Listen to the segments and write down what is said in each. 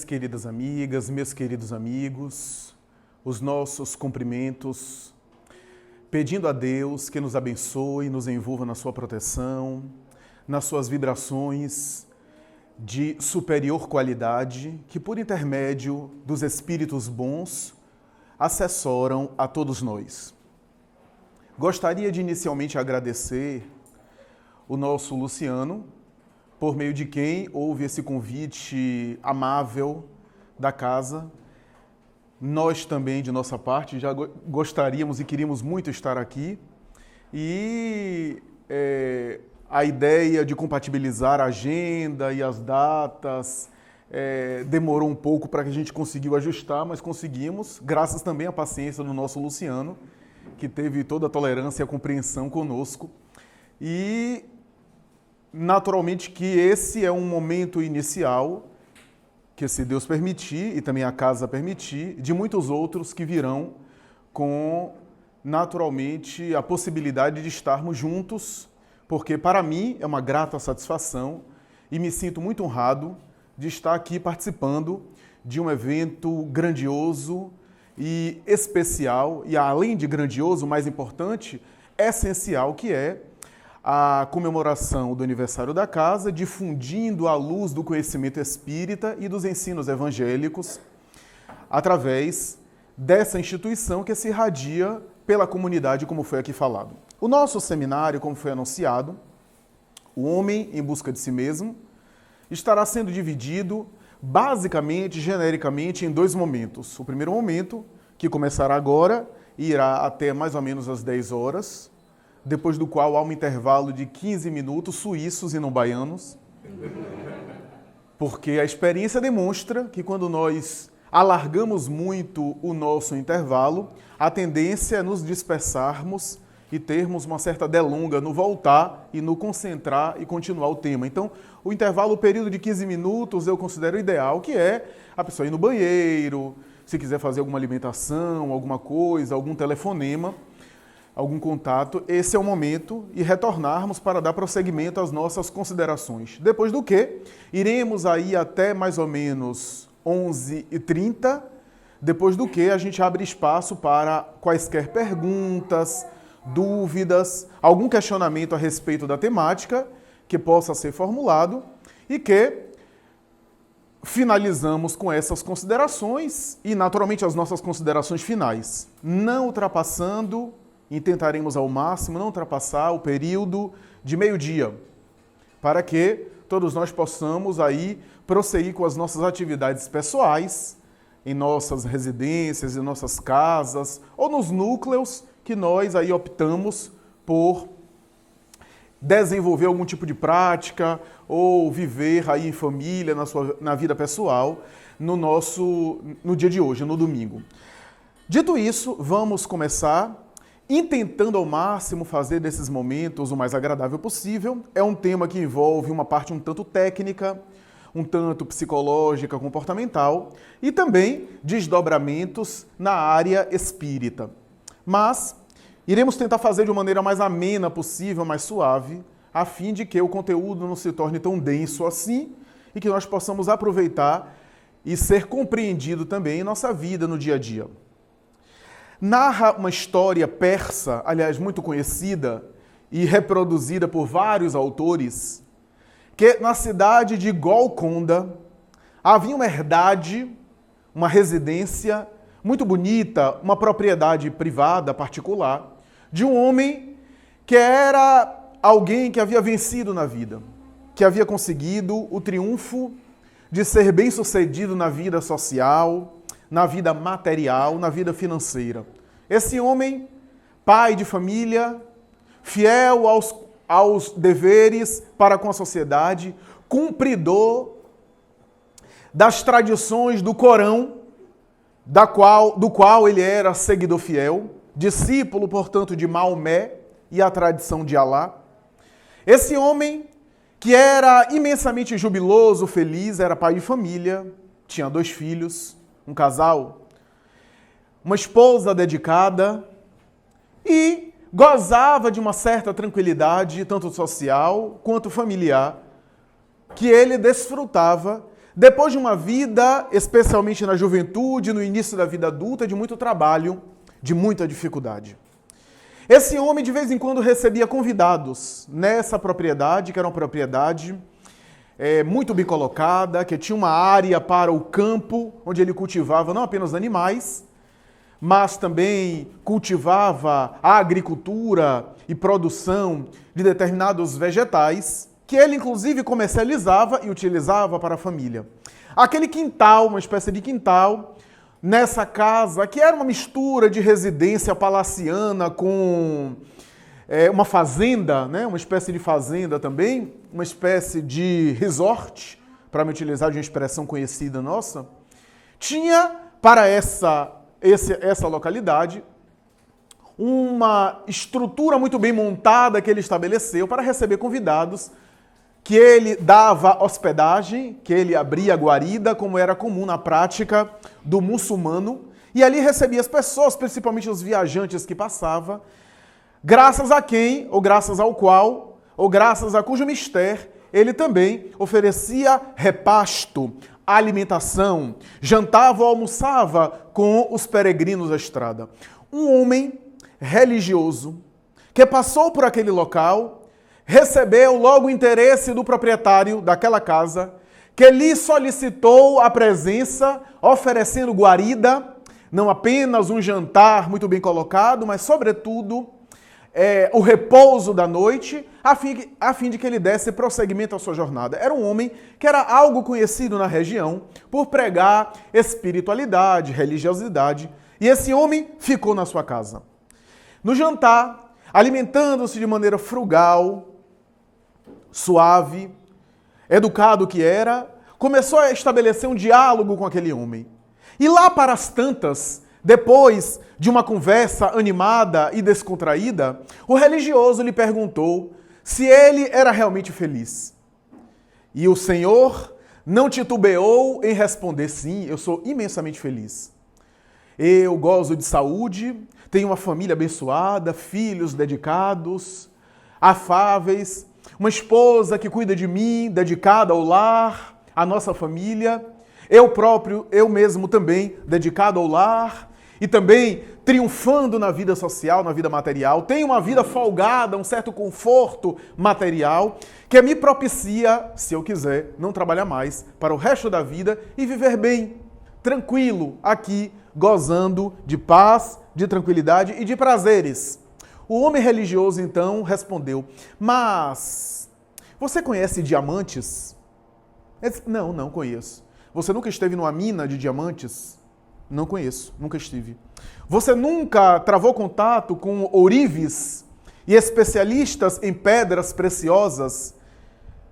minhas queridas amigas, meus queridos amigos, os nossos cumprimentos, pedindo a Deus que nos abençoe, nos envolva na sua proteção, nas suas vibrações de superior qualidade, que por intermédio dos espíritos bons assessoram a todos nós. Gostaria de inicialmente agradecer o nosso Luciano, por meio de quem houve esse convite amável da casa. Nós também, de nossa parte, já gostaríamos e queríamos muito estar aqui. E a ideia de compatibilizar a agenda e as datas demorou um pouco para que a gente conseguiu ajustar, mas conseguimos, graças também à paciência do nosso Luciano, que teve toda a tolerância e a compreensão conosco. E naturalmente que esse é um momento inicial, que se Deus permitir, e também a casa permitir, de muitos outros que virão com, naturalmente, a possibilidade de estarmos juntos, porque para mim é uma grata satisfação e me sinto muito honrado de estar aqui participando de um evento grandioso e especial, e além de grandioso, mais importante, essencial, que é a comemoração do aniversário da casa, difundindo a luz do conhecimento espírita e dos ensinos evangélicos através dessa instituição que se irradia pela comunidade, como foi aqui falado. O nosso seminário, como foi anunciado, O Homem em Busca de Si Mesmo, estará sendo dividido basicamente, genericamente, em dois momentos. O primeiro momento, que começará agora e irá até mais ou menos às 10 horas, depois do qual há um intervalo de 15 minutos, suíços e não baianos, porque a experiência demonstra que quando nós alargamos muito o nosso intervalo, a tendência é nos dispersarmos e termos uma certa delonga no voltar e no concentrar e continuar o tema. Então, o intervalo, o período de 15 minutos, eu considero ideal, que é a pessoa ir no banheiro, se quiser fazer alguma alimentação, alguma coisa, algum telefonema, algum contato, esse é o momento, e retornarmos para dar prosseguimento às nossas considerações. Depois do que, iremos aí até mais ou menos 11h30, depois do que a gente abre espaço para quaisquer perguntas, dúvidas, algum questionamento a respeito da temática que possa ser formulado e que finalizamos com essas considerações e, naturalmente, as nossas considerações finais, não ultrapassando e tentaremos ao máximo não ultrapassar o período de meio-dia, para que todos nós possamos aí prosseguir com as nossas atividades pessoais, em nossas residências, em nossas casas, ou nos núcleos que nós aí optamos por desenvolver algum tipo de prática ou viver aí em família, na vida pessoal, no dia de hoje, no domingo. Dito isso, vamos começar intentando ao máximo fazer desses momentos o mais agradável possível. É um tema que envolve uma parte um tanto técnica, um tanto psicológica, comportamental e também desdobramentos na área espírita. Mas iremos tentar fazer de uma maneira mais amena possível, mais suave, a fim de que o conteúdo não se torne tão denso assim e que nós possamos aproveitar e ser compreendido também em nossa vida no dia a dia. Narra uma história persa, aliás, muito conhecida e reproduzida por vários autores, que na cidade de Golconda havia uma herdade, uma residência muito bonita, uma propriedade privada, particular, de um homem que era alguém que havia vencido na vida, que havia conseguido o triunfo de ser bem-sucedido na vida social, na vida material, na vida financeira. Esse homem, pai de família, fiel aos deveres para com a sociedade, cumpridor das tradições do Corão, do qual ele era seguidor fiel, discípulo, portanto, de Maomé e a tradição de Alá. Esse homem, que era imensamente jubiloso, feliz, era pai de família, tinha 2 filhos, um casal, uma esposa dedicada e gozava de uma certa tranquilidade, tanto social quanto familiar, que ele desfrutava depois de uma vida, especialmente na juventude, no início da vida adulta, de muito trabalho, de muita dificuldade. Esse homem, de vez em quando, recebia convidados nessa propriedade, que era uma propriedade muito bem colocada, que tinha uma área para o campo, onde ele cultivava não apenas animais, mas também cultivava a agricultura e produção de determinados vegetais, que ele inclusive comercializava e utilizava para a família. Aquele quintal, uma espécie de quintal, nessa casa, que era uma mistura de residência palaciana com uma fazenda, né? Uma espécie de fazenda também, uma espécie de resort, para me utilizar de uma expressão conhecida nossa, tinha para essa localidade uma estrutura muito bem montada que ele estabeleceu para receber convidados, que ele dava hospedagem, que ele abria guarida, como era comum na prática do muçulmano, e ali recebia as pessoas, principalmente os viajantes que passavam, graças a quem, ou graças ao qual, ou graças a cujo mistério, ele também oferecia repasto, alimentação, jantava ou almoçava com os peregrinos da estrada. Um homem religioso que passou por aquele local, recebeu logo o interesse do proprietário daquela casa, que lhe solicitou a presença, oferecendo guarida, não apenas um jantar muito bem colocado, mas, sobretudo, o repouso da noite, a fim de que ele desse prosseguimento à sua jornada. Era um homem que era algo conhecido na região por pregar espiritualidade, religiosidade, e esse homem ficou na sua casa. No jantar, alimentando-se de maneira frugal, suave, educado que era, começou a estabelecer um diálogo com aquele homem. E lá para as tantas, depois de uma conversa animada e descontraída, o religioso lhe perguntou se ele era realmente feliz. E o Senhor não titubeou em responder: sim, eu sou imensamente feliz. Eu gozo de saúde, tenho uma família abençoada, filhos dedicados, afáveis, uma esposa que cuida de mim, dedicada ao lar, à nossa família, eu mesmo também dedicado ao lar e também triunfando na vida social, na vida material. Tenho uma vida folgada, um certo conforto material que me propicia, se eu quiser, não trabalhar mais para o resto da vida e viver bem, tranquilo, aqui, gozando de paz, de tranquilidade e de prazeres. O homem religioso, então, respondeu: mas você conhece diamantes? Ele disse: não conheço. Você nunca esteve numa mina de diamantes? Não conheço, nunca estive. Você nunca travou contato com ourives e especialistas em pedras preciosas,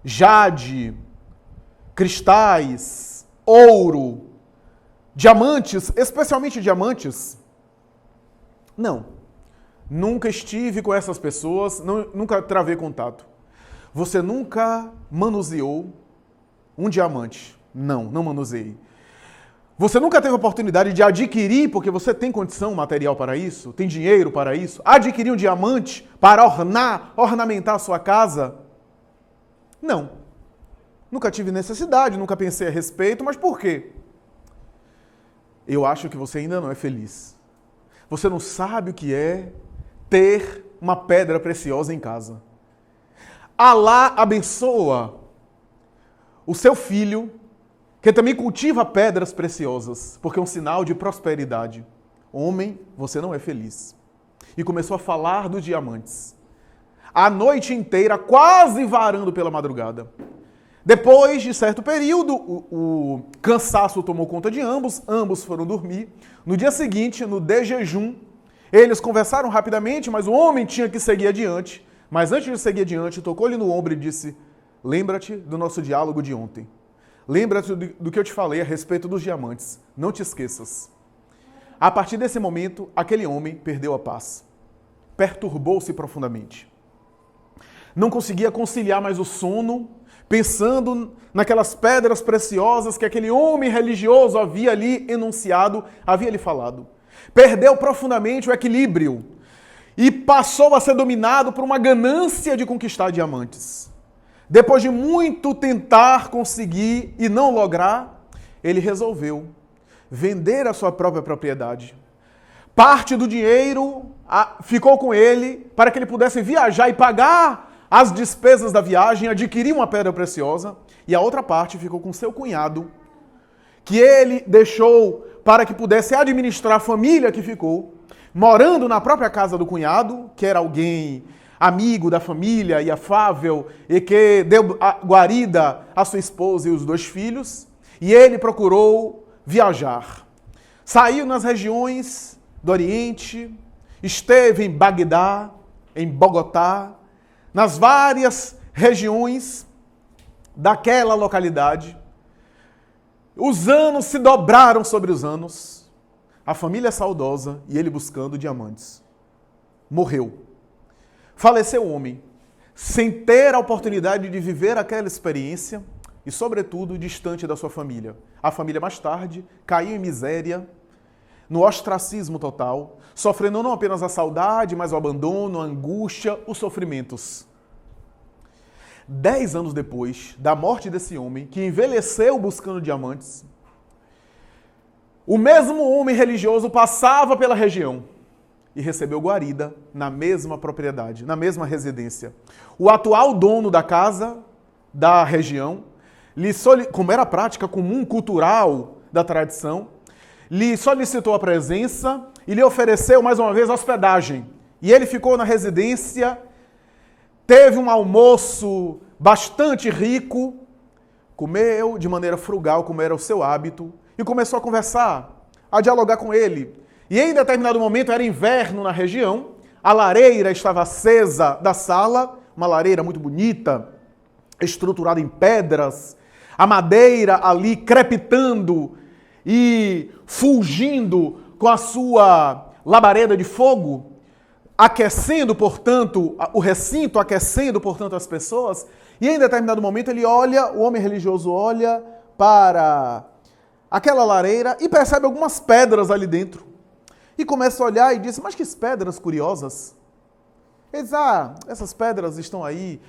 jade, cristais, ouro, diamantes, especialmente diamantes? Não. Nunca estive com essas pessoas, nunca travei contato. Você nunca manuseou um diamante? Não manuseei. Você nunca teve a oportunidade de adquirir, porque você tem condição material para isso, tem dinheiro para isso, adquirir um diamante para ornamentar a sua casa? Não. Nunca tive necessidade, nunca pensei a respeito, mas por quê? Eu acho que você ainda não é feliz. Você não sabe o que é ter uma pedra preciosa em casa. Alá abençoa o seu filho, que também cultiva pedras preciosas, porque é um sinal de prosperidade. Homem, você não é feliz. E começou a falar dos diamantes. A noite inteira, quase varando pela madrugada. Depois de certo período, o cansaço tomou conta de ambos foram dormir. No dia seguinte, no jejum, eles conversaram rapidamente, mas o homem tinha que seguir adiante. Mas antes de seguir adiante, tocou-lhe no ombro e disse: lembra-te do nosso diálogo de ontem. Lembra-te do que eu te falei a respeito dos diamantes. Não te esqueças. A partir desse momento, aquele homem perdeu a paz. Perturbou-se profundamente. Não conseguia conciliar mais o sono, pensando naquelas pedras preciosas que aquele homem religioso havia lhe enunciado, havia lhe falado. Perdeu profundamente o equilíbrio e passou a ser dominado por uma ganância de conquistar diamantes. depois de muito tentar conseguir e não lograr, ele resolveu vender a sua própria propriedade. Parte do dinheiro ficou com ele para que ele pudesse viajar e pagar as despesas da viagem, adquirir uma pedra preciosa, e a outra parte ficou com seu cunhado, que ele deixou para que pudesse administrar a família que ficou, morando na própria casa do cunhado, que era alguém amigo da família e afável, e que deu guarida à sua esposa e os 2 filhos, e ele procurou viajar. Saiu nas regiões do Oriente, esteve em Bagdá, em Bogotá, nas várias regiões daquela localidade. Os anos se dobraram sobre os anos, a família saudosa e ele buscando diamantes. Morreu. Faleceu o homem, sem ter a oportunidade de viver aquela experiência e, sobretudo, distante da sua família. A família, mais tarde, caiu em miséria, no ostracismo total, sofrendo não apenas a saudade, mas o abandono, a angústia, os sofrimentos. 10 anos depois da morte desse homem, que envelheceu buscando diamantes, o mesmo homem religioso passava pela região e recebeu guarida na mesma propriedade, na mesma residência. O atual dono da casa, da região, como era prática comum, cultural da tradição, lhe solicitou a presença e lhe ofereceu mais uma vez hospedagem. E ele ficou na residência, teve um almoço bastante rico, comeu de maneira frugal, como era o seu hábito, e começou a conversar, a dialogar com ele. E em determinado momento, era inverno na região, a lareira estava acesa da sala, uma lareira muito bonita, estruturada em pedras, a madeira ali crepitando e fulgindo com a sua labareda de fogo, aquecendo, portanto, o recinto, aquecendo, portanto, as pessoas. E em determinado momento ele olha, o homem religioso olha para aquela lareira e percebe algumas pedras ali dentro. E começa a olhar e diz, mas que pedras curiosas. Ele diz, essas pedras estão aí.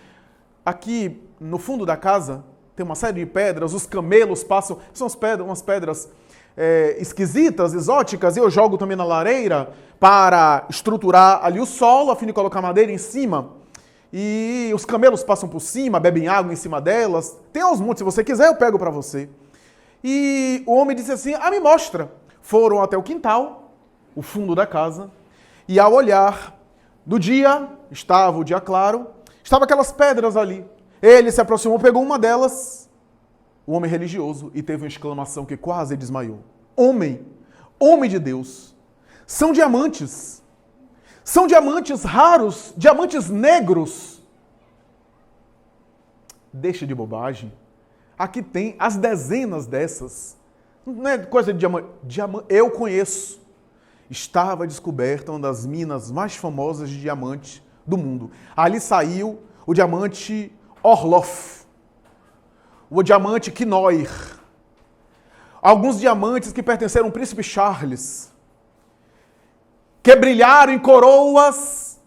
Aqui no fundo da casa tem uma série de pedras, os camelos passam, são umas pedras esquisitas, exóticas, e eu jogo também na lareira para estruturar ali o solo, a fim de colocar madeira em cima. E os camelos passam por cima, bebem água em cima delas. Tem aos montes, se você quiser eu pego para você. E o homem disse assim, me mostra. Foram até o quintal, o fundo da casa, e ao olhar do dia, estava o dia claro, estavam aquelas pedras ali. Ele se aproximou, pegou uma delas, o homem religioso, e teve uma exclamação que quase desmaiou. Homem de Deus, são diamantes raros, diamantes negros. Deixa de bobagem. Aqui tem as dezenas dessas. Não é coisa de diamante. Eu conheço. Estava descoberta uma das minas mais famosas de diamante do mundo. Ali saiu o diamante Orloff, o diamante Quinoir, alguns diamantes que pertenceram ao príncipe Charles, que brilharam em coroas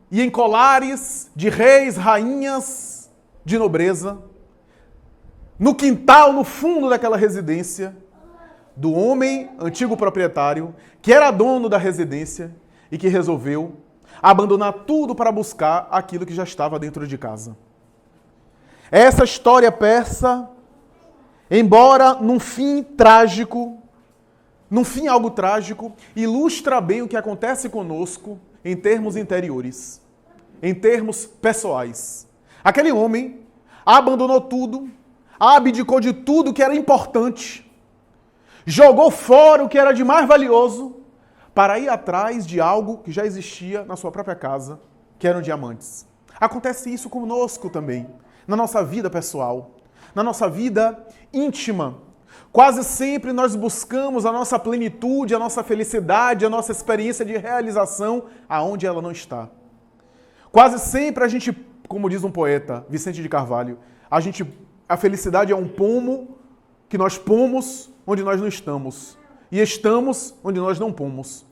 e em colares de reis, rainhas de nobreza, no quintal, no fundo daquela residência, do homem, antigo proprietário, que era dono da residência e que resolveu abandonar tudo para buscar aquilo que já estava dentro de casa. Essa história persa, embora num fim trágico, num fim algo trágico, ilustra bem o que acontece conosco em termos interiores, em termos pessoais. Aquele homem abandonou tudo, abdicou de tudo que era importante, jogou fora o que era de mais valioso para ir atrás de algo que já existia na sua própria casa, que eram diamantes. Acontece isso conosco também, na nossa vida pessoal, na nossa vida íntima. Quase sempre nós buscamos a nossa plenitude, a nossa felicidade, a nossa experiência de realização aonde ela não está. Quase sempre a gente, como diz um poeta, Vicente de Carvalho, a felicidade é um pomo que nós pomos onde nós não estamos. E estamos onde nós não pomos.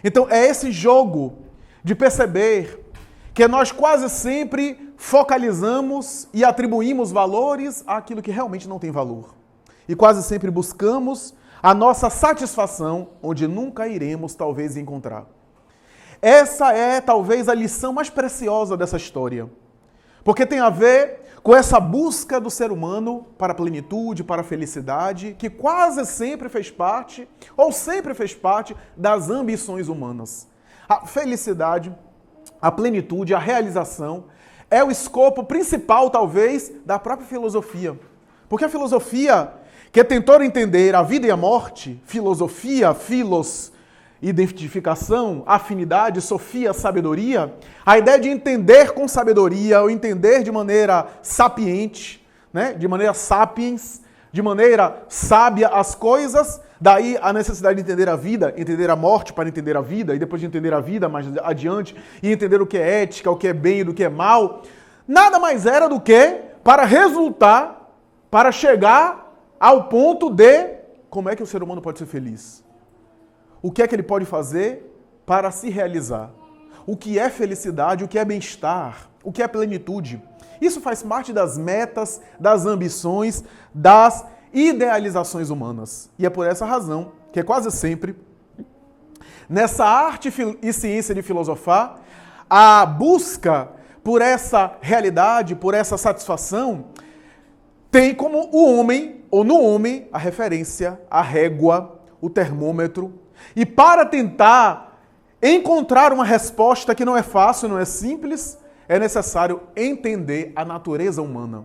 Então é esse jogo de perceber que nós quase sempre focalizamos e atribuímos valores àquilo que realmente não tem valor. E quase sempre buscamos a nossa satisfação onde nunca iremos talvez encontrar. Essa é talvez a lição mais preciosa dessa história. Porque tem a ver com essa busca do ser humano para a plenitude, para a felicidade, que quase sempre fez parte, ou sempre fez parte, das ambições humanas. A felicidade, a plenitude, a realização é o escopo principal, talvez, da própria filosofia. Porque a filosofia, que tentou entender a vida e a morte, filosofia, filos, identificação, afinidade, sofia, sabedoria, a ideia de entender com sabedoria, ou entender de maneira sapiente, né? De maneira sapiens, de maneira sábia as coisas, daí a necessidade de entender a vida, entender a morte para entender a vida, e depois de entender a vida mais adiante, e entender o que é ética, o que é bem e do que é mal, nada mais era do que para resultar, para chegar ao ponto de como é que o ser humano pode ser feliz. O que é que ele pode fazer para se realizar? O que é felicidade, o que é bem-estar, o que é plenitude? Isso faz parte das metas, das ambições, das idealizações humanas. E é por essa razão que quase sempre, nessa arte e ciência de filosofar, a busca por essa realidade, por essa satisfação, tem como o homem, ou no homem, a referência, a régua, o termômetro. E para tentar encontrar uma resposta que não é fácil, não é simples, é necessário entender a natureza humana,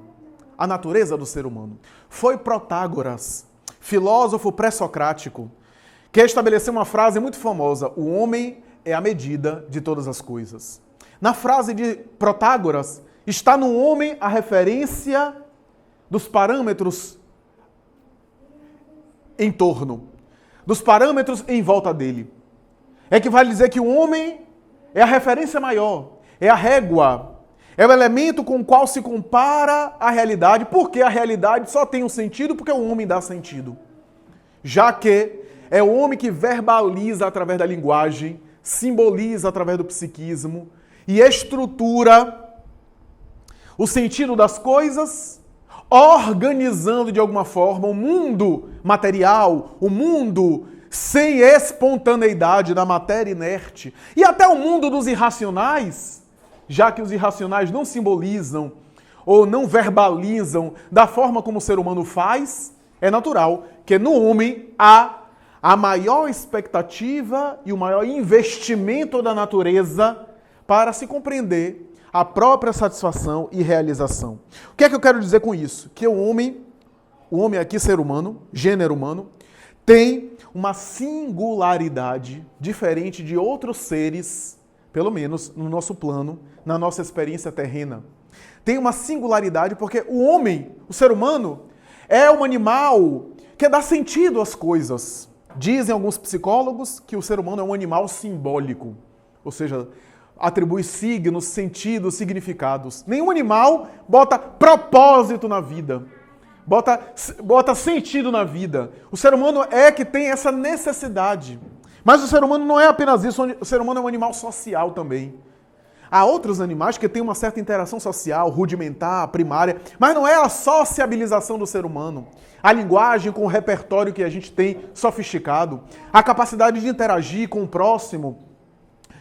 a natureza do ser humano. Foi Protágoras, filósofo pré-socrático, que estabeleceu uma frase muito famosa: o homem é a medida de todas as coisas. Na frase de Protágoras, está no homem a referência dos parâmetros em torno, dos parâmetros em volta dele. É que vale dizer que o homem é a referência maior, é a régua, é o elemento com o qual se compara a realidade, porque a realidade só tem um sentido porque o homem dá sentido. Já que é o homem que verbaliza através da linguagem, simboliza através do psiquismo e estrutura o sentido das coisas, organizando de alguma forma o mundo material, o mundo sem espontaneidade da matéria inerte e até o mundo dos irracionais, já que os irracionais não simbolizam ou não verbalizam da forma como o ser humano faz, é natural que no homem há a maior expectativa e o maior investimento da natureza para se compreender a própria satisfação e realização. O que é que eu quero dizer com isso? Que o homem aqui, ser humano, gênero humano, tem uma singularidade diferente de outros seres, pelo menos no nosso plano, na nossa experiência terrena. Tem uma singularidade porque o homem, o ser humano, é um animal que dá sentido às coisas. Dizem alguns psicólogos que o ser humano é um animal simbólico, ou seja, atribui signos, sentidos, significados. Nenhum animal bota propósito na vida, bota sentido na vida. O ser humano é que tem essa necessidade. Mas o ser humano não é apenas isso, o ser humano é um animal social também. Há outros animais que têm uma certa interação social, rudimentar, primária, mas não é a sociabilização do ser humano. A linguagem com o repertório que a gente tem sofisticado, a capacidade de interagir com o próximo,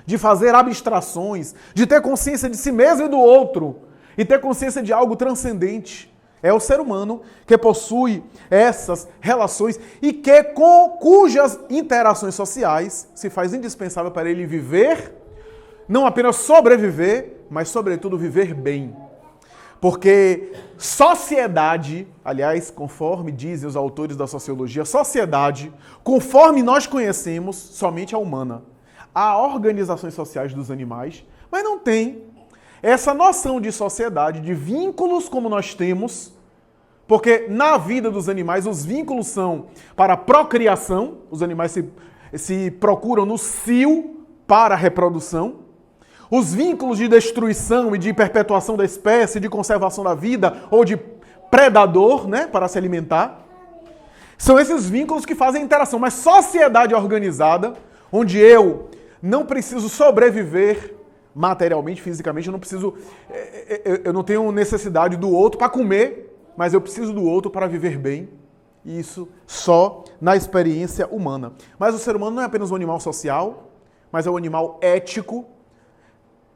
de fazer abstrações, de ter consciência de si mesmo e do outro, e ter consciência de algo transcendente. É o ser humano que possui essas relações e que cujas interações sociais se faz indispensável para ele viver, não apenas sobreviver, mas sobretudo viver bem. Porque sociedade, aliás, conforme dizem os autores da sociologia, sociedade, conforme nós conhecemos, somente a humana. Há organizações sociais dos animais, mas não tem essa noção de sociedade, de vínculos como nós temos, porque na vida dos animais os vínculos são para a procriação, os animais se procuram no cio para a reprodução, os vínculos de destruição e de perpetuação da espécie, de conservação da vida ou de predador, né, para se alimentar, são esses vínculos que fazem a interação. Mas sociedade organizada, onde eu não preciso sobreviver materialmente, fisicamente, eu não tenho necessidade do outro para comer, mas eu preciso do outro para viver bem. Isso só na experiência humana. Mas o ser humano não é apenas um animal social, mas é um animal ético.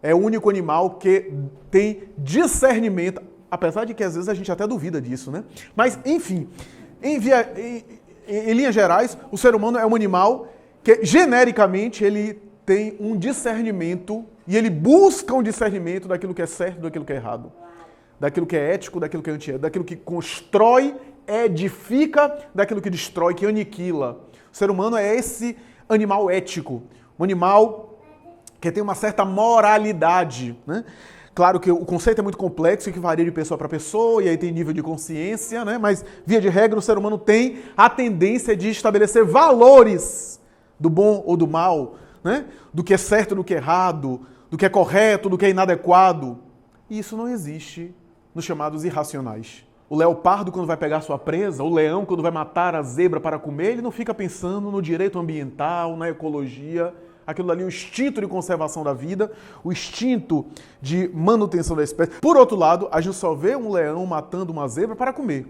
É o único animal que tem discernimento, apesar de que às vezes a gente até duvida disso, né? Mas, enfim, em linhas gerais, o ser humano é um animal que, genericamente, ele tem um discernimento e ele busca um discernimento daquilo que é certo, daquilo que é errado, daquilo que é ético, daquilo que é antiético, daquilo que constrói, edifica, daquilo que destrói, que aniquila. O ser humano é esse animal ético, um animal que tem uma certa moralidade, né? Claro que o conceito é muito complexo e que varia de pessoa para pessoa, e aí tem nível de consciência, né? Mas, via de regra, o ser humano tem a tendência de estabelecer valores do bom ou do mal, né? Do que é certo, do que é errado, do que é correto, do que é inadequado. E isso não existe nos chamados irracionais. O leopardo, quando vai pegar sua presa, o leão, quando vai matar a zebra para comer, ele não fica pensando no direito ambiental, na ecologia. Aquilo ali é o instinto de conservação da vida, o instinto de manutenção da espécie. Por outro lado, a gente só vê um leão matando uma zebra para comer.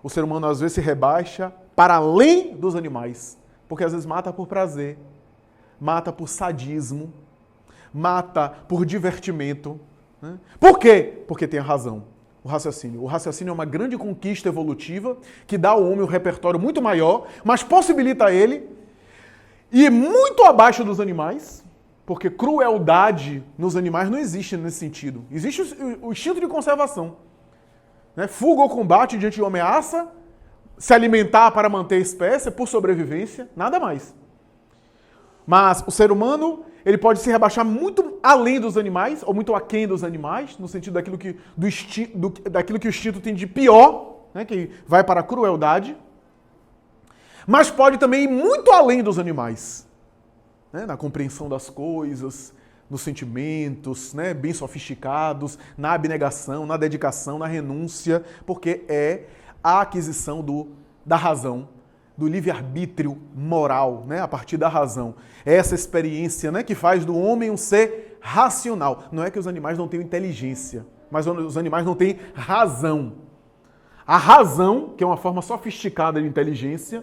O ser humano, às vezes, se rebaixa para além dos animais, porque às vezes mata por prazer, mata por sadismo, mata por divertimento. Né? Por quê? Porque tem a razão. O raciocínio. O raciocínio é uma grande conquista evolutiva que dá ao homem um repertório muito maior, mas possibilita a ele ir muito abaixo dos animais, porque crueldade nos animais não existe nesse sentido. Existe o instinto de conservação. Né? Fuga ou combate diante de uma ameaça, se alimentar para manter a espécie, por sobrevivência, nada mais. Mas o ser humano, ele pode se rebaixar muito além dos animais, ou muito aquém dos animais, no sentido daquilo que o instinto tem de pior, né, que vai para a crueldade, mas pode também ir muito além dos animais, né, na compreensão das coisas, nos sentimentos, né, bem sofisticados, na abnegação, na dedicação, na renúncia, porque é a aquisição da razão, do livre-arbítrio moral, né, a partir da razão. É essa experiência, né, que faz do homem um ser racional. Não é que os animais não tenham inteligência, mas os animais não têm razão. A razão, que é uma forma sofisticada de inteligência,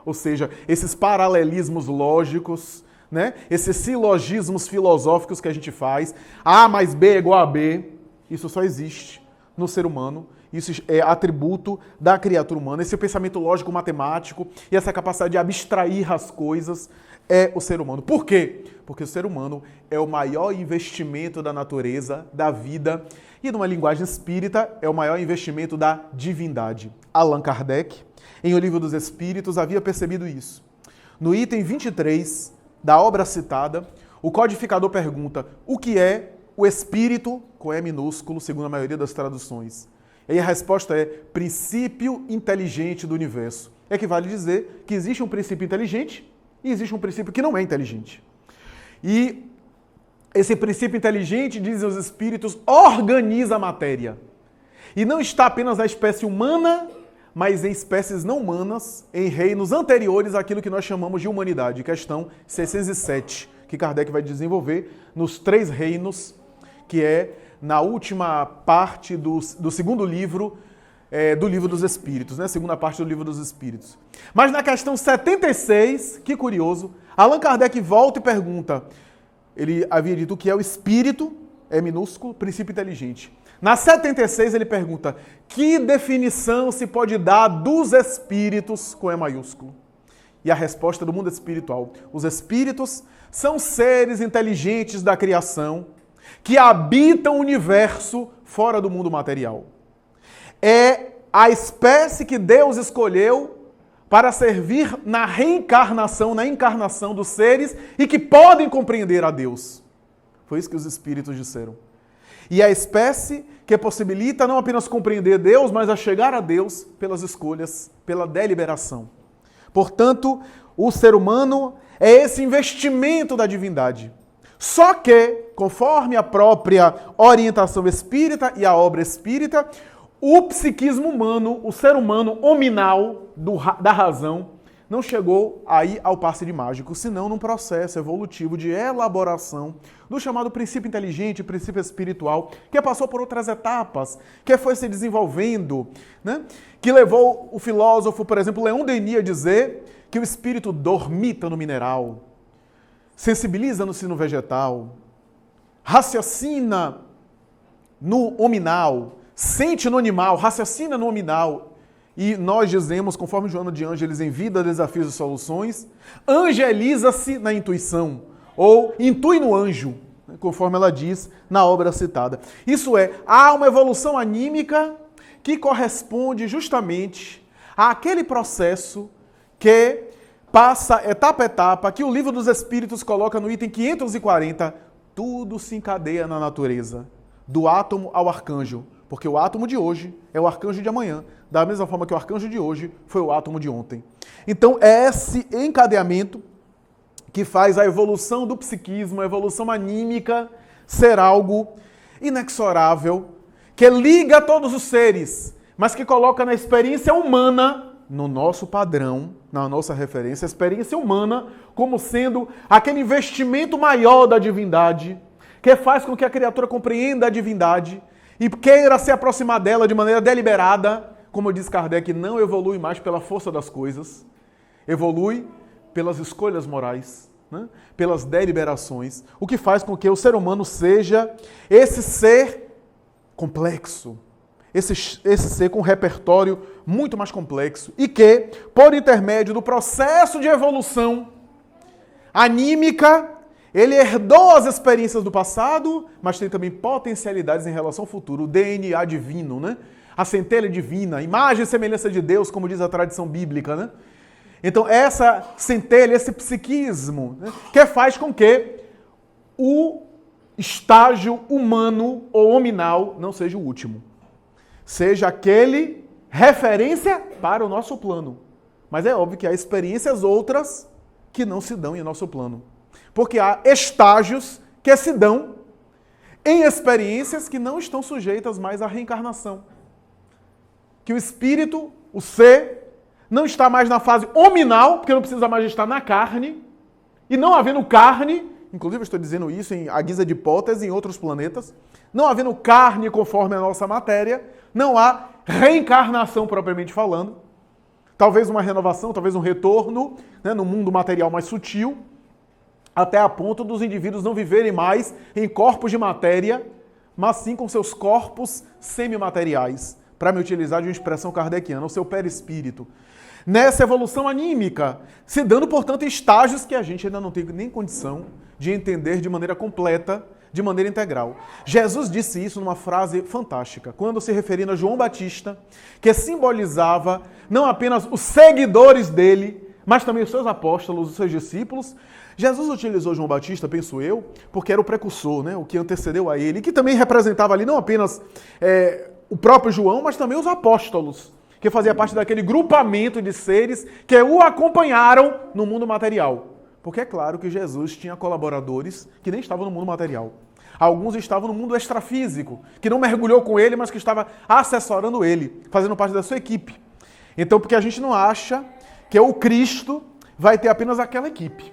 ou seja, esses paralelismos lógicos, né, esses silogismos filosóficos que a gente faz, A mais B é igual a B, isso só existe no ser humano. Isso é atributo da criatura humana. Esse pensamento lógico-matemático e essa capacidade de abstrair as coisas é o ser humano. Por quê? Porque o ser humano é o maior investimento da natureza, da vida, e numa linguagem espírita, é o maior investimento da divindade. Allan Kardec, em O Livro dos Espíritos, havia percebido isso. No item 23 da obra citada, o codificador pergunta o que é o espírito, com E minúsculo, segundo a maioria das traduções. E a resposta é princípio inteligente do universo. Equivale dizer que existe um princípio inteligente e existe um princípio que não é inteligente. E esse princípio inteligente, dizem os espíritos, organiza a matéria. E não está apenas na espécie humana, mas em espécies não humanas, em reinos anteriores àquilo que nós chamamos de humanidade. Questão 607, que Kardec vai desenvolver nos 3 reinos, que é na última parte do segundo livro do Livro dos Espíritos, né? Segunda parte do Livro dos Espíritos. Mas na questão 76, que curioso, Allan Kardec volta e pergunta, ele havia dito que é o espírito, é minúsculo, princípio inteligente. Na 76 ele pergunta, que definição se pode dar dos espíritos com E maiúsculo? E a resposta do mundo espiritual, os espíritos são seres inteligentes da criação, que habitam o universo fora do mundo material. É a espécie que Deus escolheu para servir na reencarnação, na encarnação dos seres e que podem compreender a Deus. Foi isso que os espíritos disseram. E é a espécie que possibilita não apenas compreender Deus, mas a chegar a Deus pelas escolhas, pela deliberação. Portanto, o ser humano é esse investimento da divindade. Só que, conforme a própria orientação espírita e a obra espírita, o psiquismo humano, o ser humano hominal da razão, não chegou aí ao passe de mágico, senão num processo evolutivo de elaboração do chamado princípio inteligente, princípio espiritual, que passou por outras etapas, que foi se desenvolvendo, né? Que levou o filósofo, por exemplo, Leon Denis a dizer que o espírito dormita no mineral, sensibiliza no sino vegetal, raciocina no hominal, sente no animal, raciocina no hominal. E nós dizemos, conforme Joana de Ângeles em Vida, Desafios e Soluções, angeliza-se na intuição, ou intui no anjo, conforme ela diz na obra citada. Isso é, há uma evolução anímica que corresponde justamente àquele processo que passa etapa a etapa, que o Livro dos Espíritos coloca no item 540, tudo se encadeia na natureza, do átomo ao arcanjo, porque o átomo de hoje é o arcanjo de amanhã, da mesma forma que o arcanjo de hoje foi o átomo de ontem. Então é esse encadeamento que faz a evolução do psiquismo, a evolução anímica, ser algo inexorável, que liga todos os seres, mas que coloca na experiência humana, no nosso padrão, na nossa referência, a experiência humana como sendo aquele investimento maior da divindade, que faz com que a criatura compreenda a divindade e queira se aproximar dela de maneira deliberada. Como diz Kardec, não evolui mais pela força das coisas, evolui pelas escolhas morais, né? Pelas deliberações, o que faz com que o ser humano seja esse ser complexo, esse ser com um repertório muito mais complexo e que, por intermédio do processo de evolução anímica, ele herdou as experiências do passado, mas tem também potencialidades em relação ao futuro, o DNA divino, né? A centelha divina, imagem e semelhança de Deus, como diz a tradição bíblica, né? Então, essa centelha, esse psiquismo, né, que faz com que o estágio humano ou hominal não seja o último. Seja aquele referência para o nosso plano. Mas é óbvio que há experiências outras que não se dão em nosso plano. Porque há estágios que se dão em experiências que não estão sujeitas mais à reencarnação. Que o espírito, o ser, não está mais na fase hominal, porque não precisa mais estar na carne, e não havendo carne, inclusive eu estou dizendo isso à guisa de hipótese em outros planetas, não havendo carne conforme a nossa matéria, não há reencarnação propriamente falando, talvez uma renovação, talvez um retorno, né, no mundo material mais sutil, até a ponto dos indivíduos não viverem mais em corpos de matéria, mas sim com seus corpos semimateriais, para me utilizar de uma expressão kardeciana, o seu perispírito. Nessa evolução anímica, se dando, portanto, estágios que a gente ainda não tem nem condição de entender de maneira completa, de maneira integral. Jesus disse isso numa frase fantástica, quando se referindo a João Batista, que simbolizava não apenas os seguidores dele, mas também os seus apóstolos, os seus discípulos. Jesus utilizou João Batista, penso eu, porque era o precursor, né, o que antecedeu a ele, e que também representava ali não apenas o próprio João, mas também os apóstolos, que fazia parte daquele grupamento de seres que o acompanharam no mundo material. Porque é claro que Jesus tinha colaboradores que nem estavam no mundo material. Alguns estavam no mundo extrafísico, que não mergulhou com ele, mas que estava assessorando ele, fazendo parte da sua equipe. Então, porque a gente não acha que o Cristo vai ter apenas aquela equipe.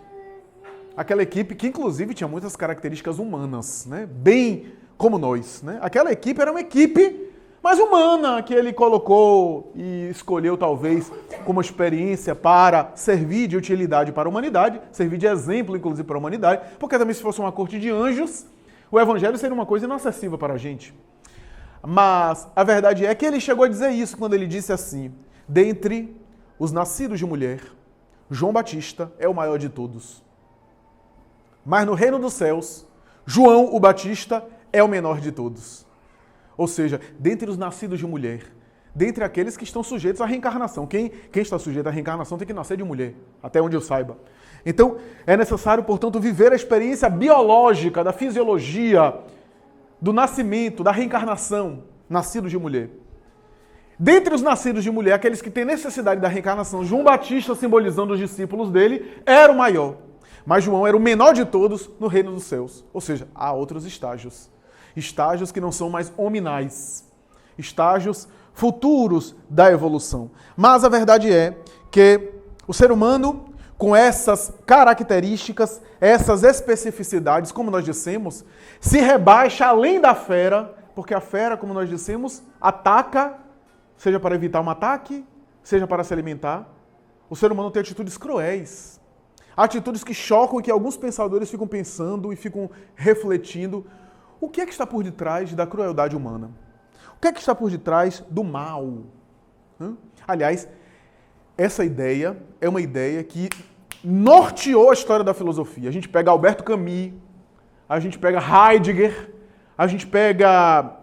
Aquela equipe que, inclusive, tinha muitas características humanas, né? Bem como nós, né? Aquela equipe era uma equipe mais humana, que ele colocou e escolheu, talvez, como experiência para servir de utilidade para a humanidade, servir de exemplo, inclusive, para a humanidade, porque também se fosse uma corte de anjos, o evangelho seria uma coisa inacessível para a gente. Mas a verdade é que ele chegou a dizer isso quando ele disse assim: dentre os nascidos de mulher, João Batista é o maior de todos. Mas no reino dos céus, João o Batista é o menor de todos. Ou seja, dentre os nascidos de mulher, dentre aqueles que estão sujeitos à reencarnação. Quem está sujeito à reencarnação tem que nascer de mulher, até onde eu saiba. Então, é necessário, portanto, viver a experiência biológica da fisiologia, do nascimento, da reencarnação, nascidos de mulher. Dentre os nascidos de mulher, aqueles que têm necessidade da reencarnação, João Batista, simbolizando os discípulos dele, era o maior. Mas João era o menor de todos no reino dos céus. Ou seja, há outros estágios. Estágios que não são mais hominais. Estágios futuros da evolução. Mas a verdade é que, O ser humano, com essas características, essas especificidades, como nós dissemos, se rebaixa além da fera, porque a fera, como nós dissemos, ataca, seja para evitar um ataque, seja para se alimentar. O ser humano tem atitudes cruéis, atitudes que chocam e que alguns pensadores ficam pensando e ficam refletindo. O que é que está por detrás da crueldade humana? O que é que está por detrás do mal? Aliás, essa ideia é uma ideia que norteou a história da filosofia. A gente pega Alberto Camus, a gente pega Heidegger, a gente pega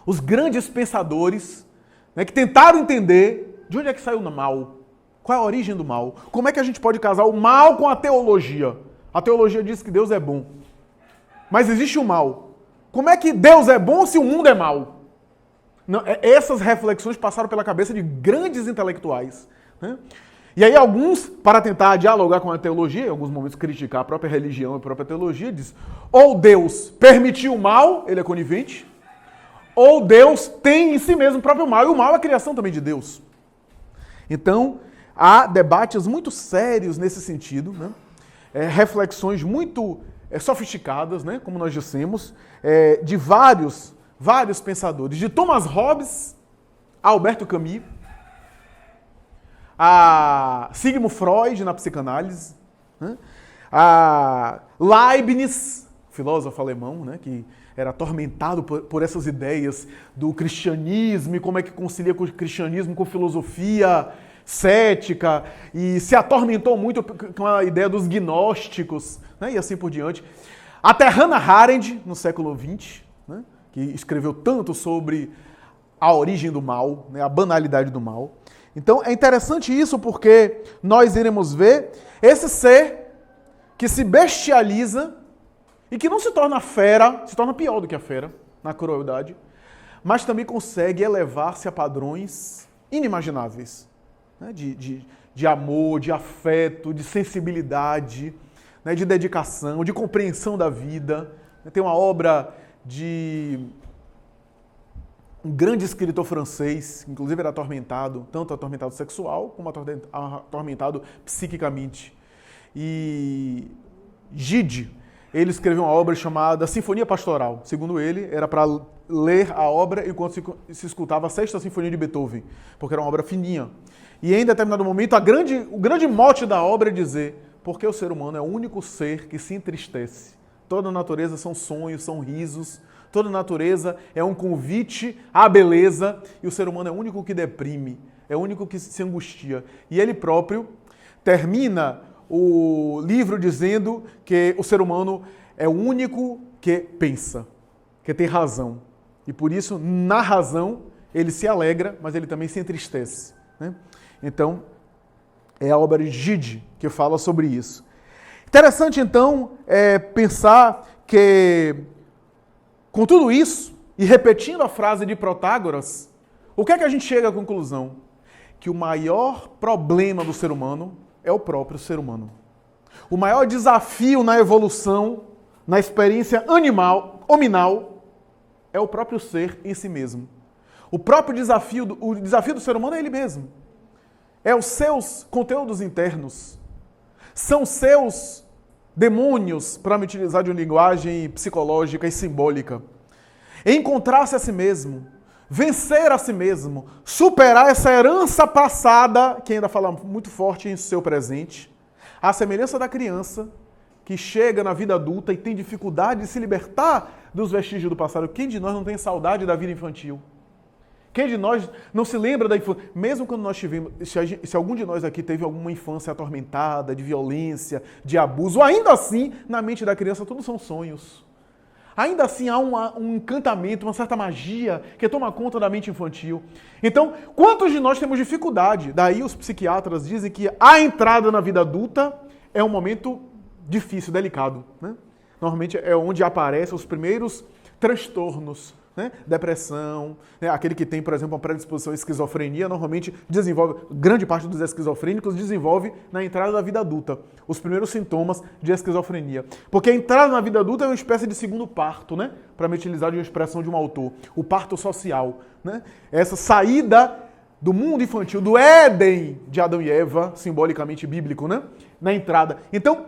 os grandes pensadores, né, que tentaram entender de onde é que saiu o mal, qual é a origem do mal, como é que a gente pode casar o mal com a teologia. A teologia diz que Deus é bom, mas existe o mal. Como é que Deus é bom se o mundo é mal? Não, essas reflexões passaram pela cabeça de grandes intelectuais, né? E aí alguns, para tentar dialogar com a teologia, em alguns momentos criticar a própria religião e a própria teologia, diz: ou Deus permitiu o mal, ele é conivente, ou Deus tem em si mesmo o próprio mal, e o mal é a criação também de Deus. Então, há debates muito sérios nesse sentido, né? Reflexões muito sofisticadas, né? Como nós dissemos, de vários pensadores, de Thomas Hobbes a Alberto Camus, a Sigmund Freud na psicanálise, né? A Leibniz, filósofo alemão, né? Que era atormentado por essas ideias do cristianismo e como é que concilia o cristianismo com filosofia cética, e se atormentou muito com a ideia dos gnósticos, né? E assim por diante. Até Hannah Arendt, no século XX, né? Que escreveu tanto sobre a origem do mal, né? A banalidade do mal. Então é interessante isso porque nós iremos ver esse ser que se bestializa e que não se torna fera, se torna pior do que a fera, na crueldade, mas também consegue elevar-se a padrões inimagináveis, né? De amor, de afeto, de sensibilidade, né? De dedicação, de compreensão da vida. Tem uma obra de um grande escritor francês, que inclusive era atormentado, tanto atormentado sexual como atormentado psiquicamente. E Gide, ele escreveu uma obra chamada Sinfonia Pastoral. Segundo ele, era para ler a obra enquanto se escutava a Sexta Sinfonia de Beethoven, porque era uma obra fininha. E em determinado momento, o grande mote da obra é dizer: porque o ser humano é o único ser que se entristece. Toda a natureza são sonhos, são risos. Toda a natureza é um convite à beleza, e o ser humano é o único que deprime, é o único que se angustia. E ele próprio termina o livro dizendo que o ser humano é o único que pensa, que tem razão. E por isso, na razão, ele se alegra, mas ele também se entristece, né? Então, é a obra de Gide que fala sobre isso. Interessante, então, pensar que, com tudo isso, e repetindo a frase de Protágoras, o que é que a gente chega à conclusão? Que o maior problema do ser humano é o próprio ser humano. O maior desafio na evolução, na experiência hominal, é o próprio ser em si mesmo. O desafio do ser humano é ele mesmo. É os seus conteúdos internos. São seus demônios, para me utilizar de uma linguagem psicológica e simbólica. Encontrar-se a si mesmo, vencer a si mesmo, superar essa herança passada, que ainda fala muito forte em seu presente, à semelhança da criança que chega na vida adulta e tem dificuldade de se libertar dos vestígios do passado. Quem de nós não tem saudade da vida infantil? Quem de nós não se lembra da infância? Mesmo quando nós tivemos, se algum de nós aqui teve alguma infância atormentada, de violência, de abuso, ainda assim, na mente da criança, tudo são sonhos. Ainda assim há um encantamento, uma certa magia que toma conta da mente infantil. Então, quantos de nós temos dificuldade? Daí os psiquiatras dizem que a entrada na vida adulta é um momento difícil, delicado, né? Normalmente é onde aparecem os primeiros transtornos, né? Depressão, né? Aquele que tem, por exemplo, uma predisposição à esquizofrenia, normalmente desenvolve, grande parte dos esquizofrênicos desenvolve na entrada da vida adulta, os primeiros sintomas de esquizofrenia. Porque a entrada na vida adulta é uma espécie de segundo parto, né? Para me utilizar de uma expressão de um autor, o parto social, né? Essa saída do mundo infantil, do Éden de Adão e Eva, simbolicamente bíblico, né? Na entrada. Então,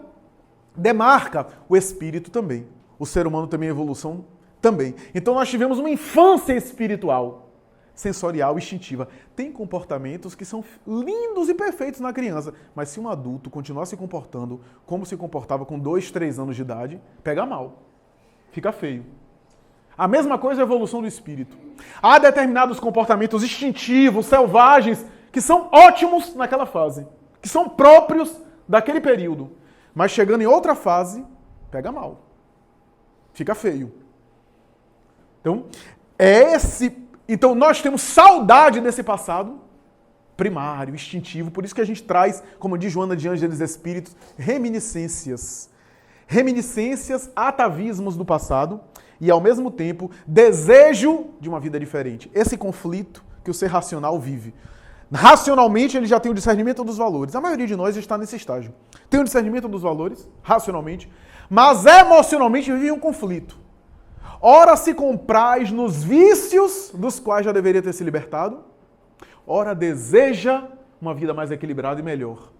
demarca o espírito também. O ser humano também é evolução também. Então nós tivemos uma infância espiritual, sensorial, instintiva. Tem comportamentos que são lindos e perfeitos na criança, mas se um adulto continuar se comportando como se comportava com 2, 3 anos de idade, pega mal. Fica feio. A mesma coisa é a evolução do espírito. Há determinados comportamentos instintivos, selvagens, que são ótimos naquela fase, que são próprios daquele período. Mas chegando em outra fase, pega mal. Fica feio. Então nós temos saudade desse passado primário, instintivo, por isso que a gente traz, como diz Joana de Ângeles Espíritos, reminiscências. Reminiscências, atavismos do passado e, ao mesmo tempo, desejo de uma vida diferente. Esse conflito que o ser racional vive. Racionalmente, ele já tem o discernimento dos valores. A maioria de nós está nesse estágio. Tem o discernimento dos valores, racionalmente, mas emocionalmente vive um conflito. Ora se compraz nos vícios dos quais já deveria ter se libertado, ora deseja uma vida mais equilibrada e melhor.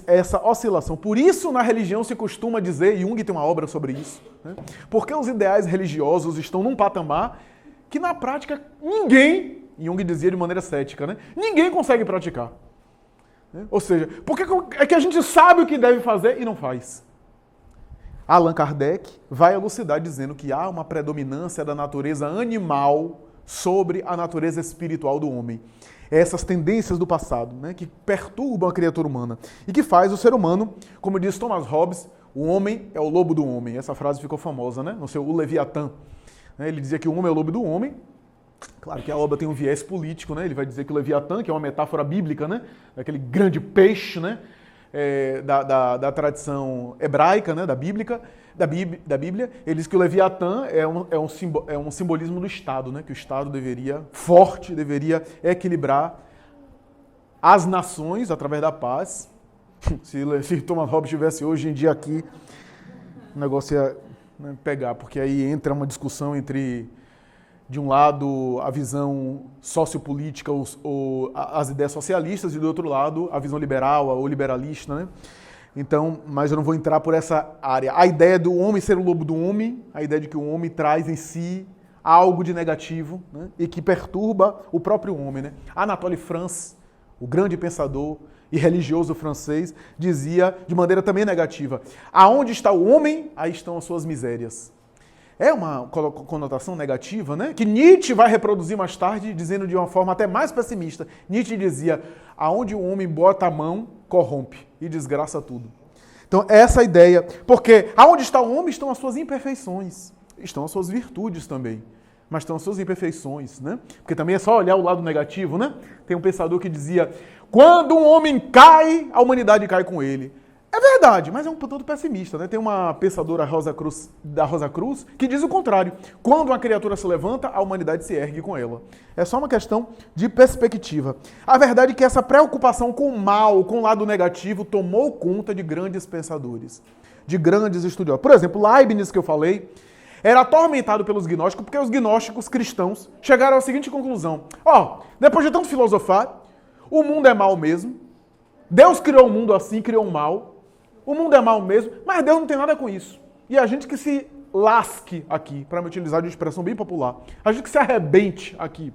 Essa oscilação. Por isso, na religião se costuma dizer, Jung tem uma obra sobre isso, né? Porque os ideais religiosos estão num patamar que, na prática, ninguém, Jung dizia de maneira cética, né? Ninguém consegue praticar. Ou seja, porque é que a gente sabe o que deve fazer e não faz. Allan Kardec vai elucidar dizendo que há uma predominância da natureza animal sobre a natureza espiritual do homem. Essas tendências do passado, né, que perturbam a criatura humana e que faz o ser humano, como diz Thomas Hobbes, o homem é o lobo do homem. Essa frase ficou famosa, né, no seu O Leviatã. Ele dizia que o homem é o lobo do homem. Claro que a obra tem um viés político, né? Ele vai dizer que o Leviatã, que é uma metáfora bíblica, né, daquele grande peixe, né, da tradição hebraica, né, da Bíblia, ele diz que o Leviatã é um simbolismo do Estado, né, que o Estado deveria equilibrar as nações através da paz. Se Thomas Hobbes estivesse hoje em dia aqui, o negócio ia, né, pegar, porque aí entra uma discussão entre, de um lado, a visão sociopolítica, as ideias socialistas, e do outro lado, a visão liberal, ou liberalista, né? Então, mas eu não vou entrar por essa área. A ideia do homem ser o lobo do homem, a ideia de que o homem traz em si algo de negativo, né, e que perturba o próprio homem, né? Anatole France, o grande pensador e religioso francês, dizia de maneira também negativa: aonde está o homem, aí estão as suas misérias. É uma conotação negativa, né? Que Nietzsche vai reproduzir mais tarde, dizendo de uma forma até mais pessimista. Nietzsche dizia: aonde o homem bota a mão, corrompe e desgraça tudo. Então, essa ideia. Porque aonde está o homem estão as suas imperfeições. Estão as suas virtudes também. Mas estão as suas imperfeições, né? Porque também é só olhar o lado negativo, né? Tem um pensador que dizia: quando um homem cai, a humanidade cai com ele. É verdade, mas é um tanto pessimista, né? Tem uma pensadora da Rosa Cruz que diz o contrário. Quando uma criatura se levanta, a humanidade se ergue com ela. É só uma questão de perspectiva. A verdade é que essa preocupação com o mal, com o lado negativo, tomou conta de grandes pensadores, de grandes estudiosos. Por exemplo, Leibniz, que eu falei, era atormentado pelos gnósticos, porque os gnósticos cristãos chegaram à seguinte conclusão: depois de tanto filosofar, o mundo é mal mesmo, Deus criou o mundo assim, criou o mal, o mundo é mal mesmo, mas Deus não tem nada com isso. E a gente que se lasque aqui, para me utilizar de uma expressão bem popular, a gente que se arrebente aqui.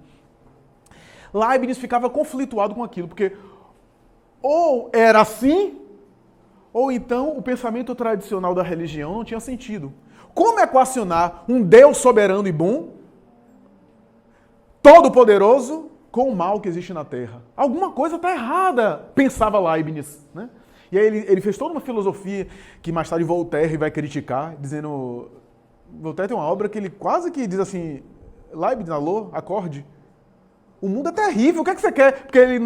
Leibniz ficava conflituado com aquilo, porque ou era assim, ou então o pensamento tradicional da religião não tinha sentido. Como equacionar um Deus soberano e bom, todo-poderoso, com o mal que existe na Terra? Alguma coisa está errada, pensava Leibniz, né? E aí ele fez toda uma filosofia que mais tarde Voltaire vai criticar, dizendo... Voltaire tem uma obra que ele quase que diz assim: Leibniz, alô, acorde. O mundo é terrível, o que é que você quer? Porque ele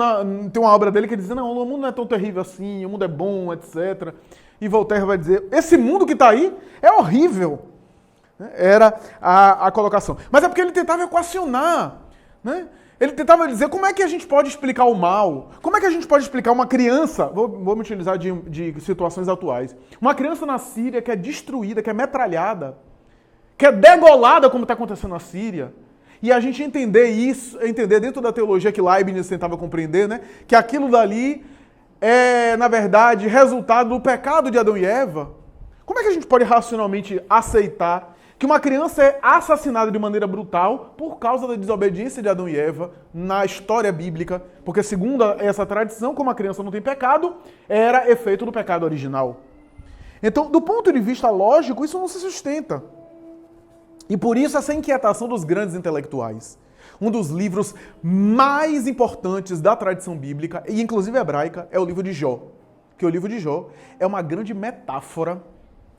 tem uma obra dele que diz: não, o mundo não é tão terrível assim, o mundo é bom, etc. E Voltaire vai dizer: esse mundo que está aí é horrível. Era a colocação. Mas é porque ele tentava equacionar, né? Ele tentava dizer como é que a gente pode explicar o mal, como é que a gente pode explicar uma criança, vou me utilizar de situações atuais, uma criança na Síria que é destruída, que é metralhada, que é degolada como está acontecendo na Síria, E a gente entender isso, entender dentro da teologia que Leibniz tentava compreender, né, que aquilo dali é, na verdade, resultado do pecado de Adão e Eva. Como é que a gente pode racionalmente aceitar que uma criança é assassinada de maneira brutal por causa da desobediência de Adão e Eva na história bíblica? Porque, segundo essa tradição, como a criança não tem pecado, era efeito do pecado original. Então, do ponto de vista lógico, isso não se sustenta. E por isso essa inquietação dos grandes intelectuais. Um dos livros mais importantes da tradição bíblica, e inclusive hebraica, é o livro de Jó. Que o livro de Jó é uma grande metáfora,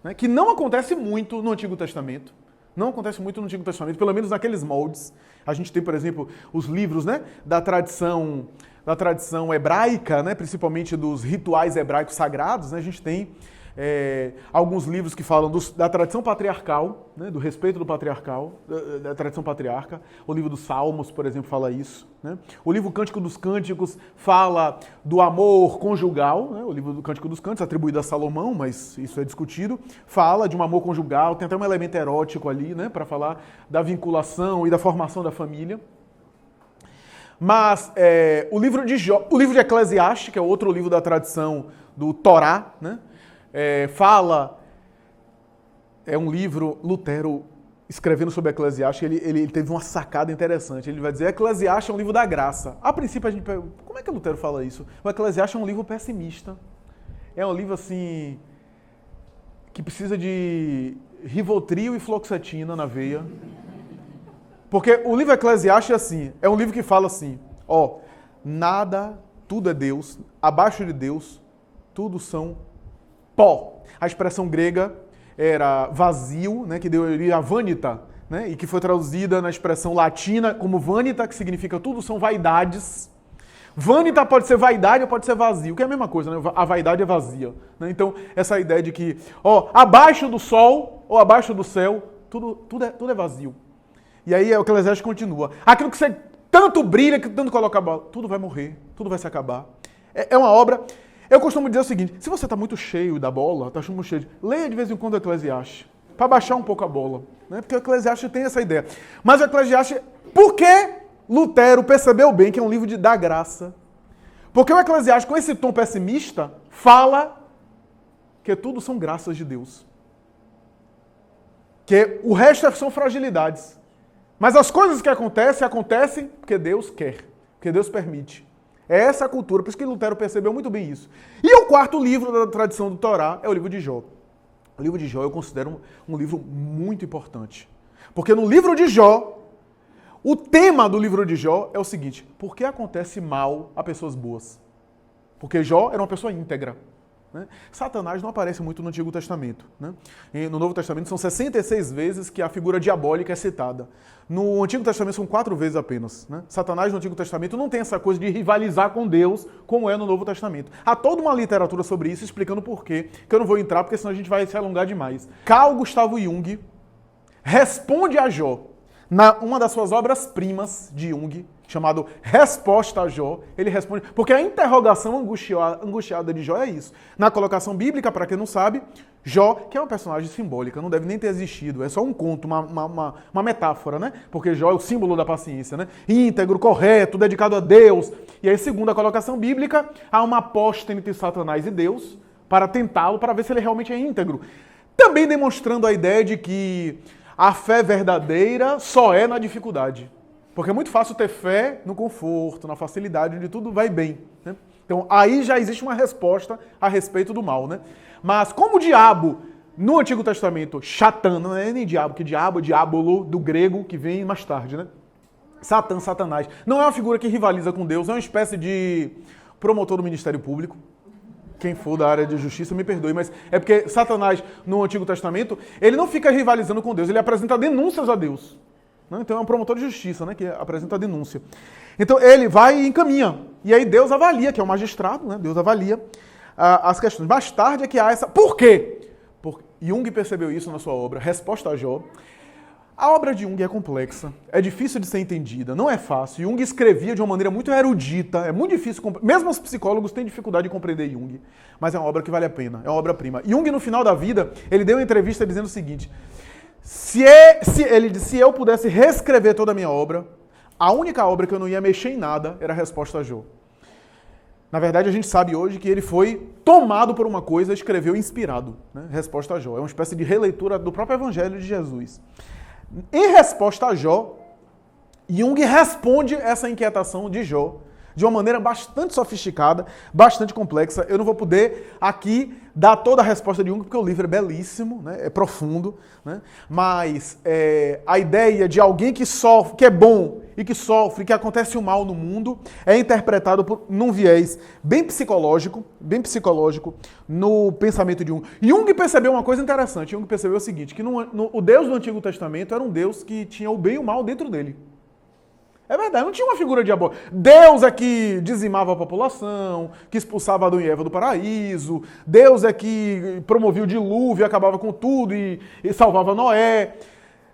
né, que não acontece muito no Antigo Testamento. Não acontece muito no Antigo Testamento, pelo menos naqueles moldes. A gente tem, por exemplo, os livros, né, da tradição hebraica, né, principalmente dos rituais hebraicos sagrados. Né, a gente tem alguns livros que falam da tradição patriarcal, né, do respeito do patriarcal, da tradição patriarca. O livro dos Salmos, por exemplo, fala isso. Né? O livro Cântico dos Cânticos fala do amor conjugal. Né? O livro do Cântico dos Cânticos, atribuído a Salomão, mas isso é discutido, fala de um amor conjugal, tem até um elemento erótico ali, né, para falar da vinculação e da formação da família. Mas o livro de Eclesiastes, que é outro livro da tradição do Torá, né? É um livro, Lutero, escrevendo sobre Eclesiastes, ele teve uma sacada interessante. Ele vai dizer, Eclesiastes é um livro da graça. A princípio a gente pergunta, como é que Lutero fala isso? O Eclesiastes é um livro pessimista. É um livro, assim, que precisa de Rivotril e fluoxetina na veia. Porque o livro Eclesiastes é assim, é um livro que fala assim, nada, tudo é Deus, abaixo de Deus, tudo são pó. A expressão grega era vazio, né, que deu origem a vanita, né, e que foi traduzida na expressão latina como vanita, que significa tudo são vaidades. Vanita pode ser vaidade ou pode ser vazio, que é a mesma coisa, né? A vaidade é vazia. Né? Então, essa ideia de que, abaixo do sol ou abaixo do céu, tudo é vazio. E aí o Eclesiastes continua. Aquilo que você tanto brilha, que tanto coloca a bola, tudo vai morrer, tudo vai se acabar. É uma obra... Eu costumo dizer o seguinte, se você está muito cheio da bola, está muito cheio, leia de vez em quando o Eclesiastes, para baixar um pouco a bola. Né? Porque o Eclesiastes tem essa ideia. Mas o Eclesiastes, por que Lutero percebeu bem que é um livro da graça? Porque o Eclesiastes, com esse tom pessimista, fala que tudo são graças de Deus. Que o resto são fragilidades. Mas as coisas que acontecem porque Deus quer, porque Deus permite. É essa a cultura, por isso que Lutero percebeu muito bem isso. E o quarto livro da tradição do Torá é o livro de Jó. O livro de Jó eu considero um livro muito importante. Porque no livro de Jó, o tema do livro de Jó é o seguinte, por que acontece mal a pessoas boas? Porque Jó era uma pessoa íntegra. Né? Satanás não aparece muito no Antigo Testamento. Né? E no Novo Testamento são 66 vezes que a figura diabólica é citada. No Antigo Testamento são 4 vezes apenas. Né? Satanás no Antigo Testamento não tem essa coisa de rivalizar com Deus como é no Novo Testamento. Há toda uma literatura sobre isso explicando por quê, que eu não vou entrar porque senão a gente vai se alongar demais. Carl Gustavo Jung responde a Jó, uma das suas obras-primas de Jung, chamado Resposta a Jó, ele responde... Porque a interrogação angustiada de Jó é isso. Na colocação bíblica, para quem não sabe, Jó, que é uma personagem simbólica, não deve nem ter existido, é só um conto, uma metáfora, né? Porque Jó é o símbolo da paciência, né? Íntegro, correto, dedicado a Deus. E aí, segundo a colocação bíblica, há uma aposta entre Satanás e Deus para tentá-lo, para ver se ele realmente é íntegro. Também demonstrando a ideia de que a fé verdadeira só é na dificuldade. Porque é muito fácil ter fé no conforto, na facilidade, onde tudo vai bem. Né? Então, aí já existe uma resposta a respeito do mal. Né? Mas como o diabo, no Antigo Testamento, Satã, não é nem diabo, que diabo é diabolo do grego, que vem mais tarde. Né? Satã, Satanás. Não é uma figura que rivaliza com Deus, é uma espécie de promotor do Ministério Público. Quem for da área de justiça me perdoe, mas é porque Satanás, no Antigo Testamento, ele não fica rivalizando com Deus, ele apresenta denúncias a Deus. Então é um promotor de justiça, né, que apresenta a denúncia. Então ele vai e encaminha. E aí Deus avalia, que é o magistrado, né, Deus avalia as questões. Mais tarde é que há essa... Por quê? Porque Jung percebeu isso na sua obra, Resposta a Jó. A obra de Jung é complexa, é difícil de ser entendida, não é fácil. Jung escrevia de uma maneira muito erudita, é muito difícil... Mesmo os psicólogos têm dificuldade de compreender Jung, mas é uma obra que vale a pena, é uma obra-prima. Jung, no final da vida, ele deu uma entrevista dizendo o seguinte... Ele disse, se eu pudesse reescrever toda a minha obra, a única obra que eu não ia mexer em nada era a resposta a Jó. Na verdade, a gente sabe hoje que ele foi tomado por uma coisa e escreveu inspirado. Né? Resposta a Jó. É uma espécie de releitura do próprio Evangelho de Jesus. Em resposta a Jó, Jung responde essa inquietação de Jó de uma maneira bastante sofisticada, bastante complexa. Eu não vou poder aqui dar toda a resposta de Jung, porque o livro é belíssimo, né? É profundo, né? Mas a ideia de alguém que sofre, que é bom e que sofre, que acontece o mal no mundo, é interpretado num viés bem psicológico no pensamento de Jung. Jung percebeu uma coisa interessante. Jung percebeu o seguinte, que o Deus do Antigo Testamento era um Deus que tinha o bem e o mal dentro dele. É verdade, não tinha uma figura diabólica. Deus é que dizimava a população, que expulsava Adão e Eva do paraíso. Deus é que promovia o dilúvio e acabava com tudo e salvava Noé.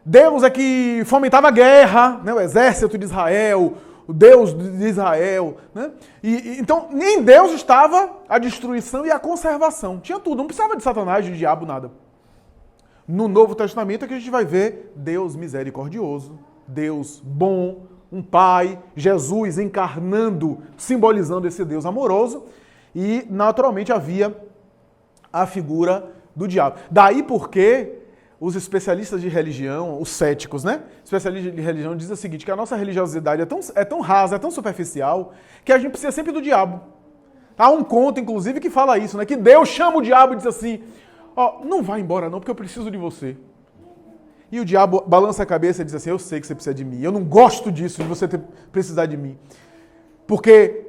Deus é que fomentava a guerra, né? O exército de Israel, o Deus de Israel. Né? Então, em Deus estava a destruição e a conservação. Tinha tudo, não precisava de Satanás, de diabo, nada. No Novo Testamento é que a gente vai ver Deus misericordioso, Deus bom, um pai, Jesus encarnando, simbolizando esse Deus amoroso, e naturalmente havia a figura do diabo. Daí porque os especialistas de religião, os céticos, né? Especialistas de religião dizem o seguinte, que a nossa religiosidade é tão rasa, é tão superficial, que a gente precisa sempre do diabo. Há um conto, inclusive, que fala isso, né? Que Deus chama o diabo e diz assim, não vai embora não, porque eu preciso de você. E o diabo balança a cabeça e diz assim, eu sei que você precisa de mim, eu não gosto disso, de você precisar de mim. Porque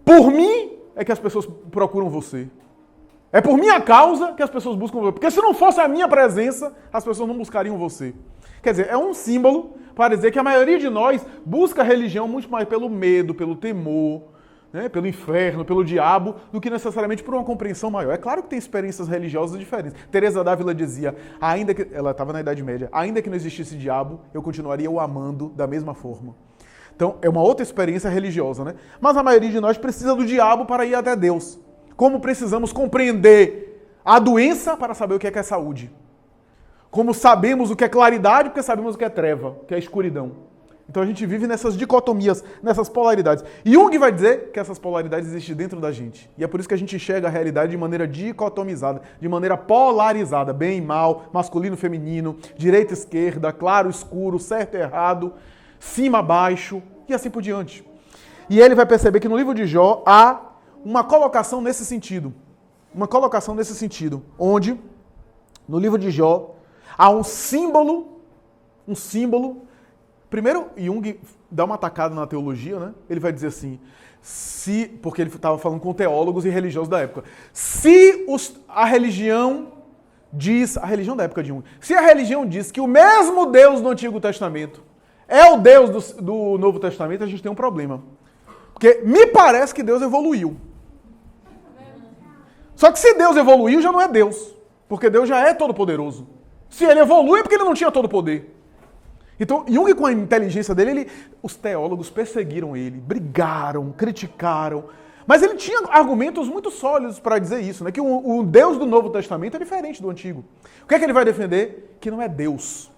por mim é que as pessoas procuram você. É por minha causa que as pessoas buscam você. Porque se não fosse a minha presença, as pessoas não buscariam você. Quer dizer, é um símbolo para dizer que a maioria de nós busca a religião muito mais pelo medo, pelo temor, né, pelo inferno, pelo diabo, do que necessariamente por uma compreensão maior. É claro que tem experiências religiosas diferentes. Teresa d'Ávila dizia, ela estava na Idade Média, ainda que não existisse diabo, eu continuaria o amando da mesma forma. Então, é uma outra experiência religiosa, né? Mas a maioria de nós precisa do diabo para ir até Deus. Como precisamos compreender a doença para saber o que é saúde. Como sabemos o que é claridade, porque sabemos o que é treva, o que é escuridão. Então a gente vive nessas dicotomias, nessas polaridades. E Jung vai dizer que essas polaridades existem dentro da gente. E é por isso que a gente enxerga a realidade de maneira dicotomizada, de maneira polarizada. Bem e mal, masculino, feminino, direita, esquerda, claro, escuro, certo, errado, cima, baixo e assim por diante. E ele vai perceber que no livro de Jó há uma colocação nesse sentido. Uma colocação nesse sentido, onde no livro de Jó há um símbolo. Primeiro, Jung dá uma atacada na teologia, né? Ele vai dizer assim, porque ele estava falando com teólogos e religiosos da época, a religião da época de Jung, se a religião diz que o mesmo Deus do Antigo Testamento é o Deus do Novo Testamento, a gente tem um problema. Porque me parece que Deus evoluiu. Só que se Deus evoluiu, já não é Deus, porque Deus já é todo-poderoso. Se ele evolui, é porque ele não tinha todo o poder. Então, Jung, com a inteligência dele, os teólogos perseguiram ele, brigaram, criticaram, mas ele tinha argumentos muito sólidos para dizer isso, né? Que o Deus do Novo Testamento é diferente do Antigo. O que é que ele vai defender? Que não é Deus.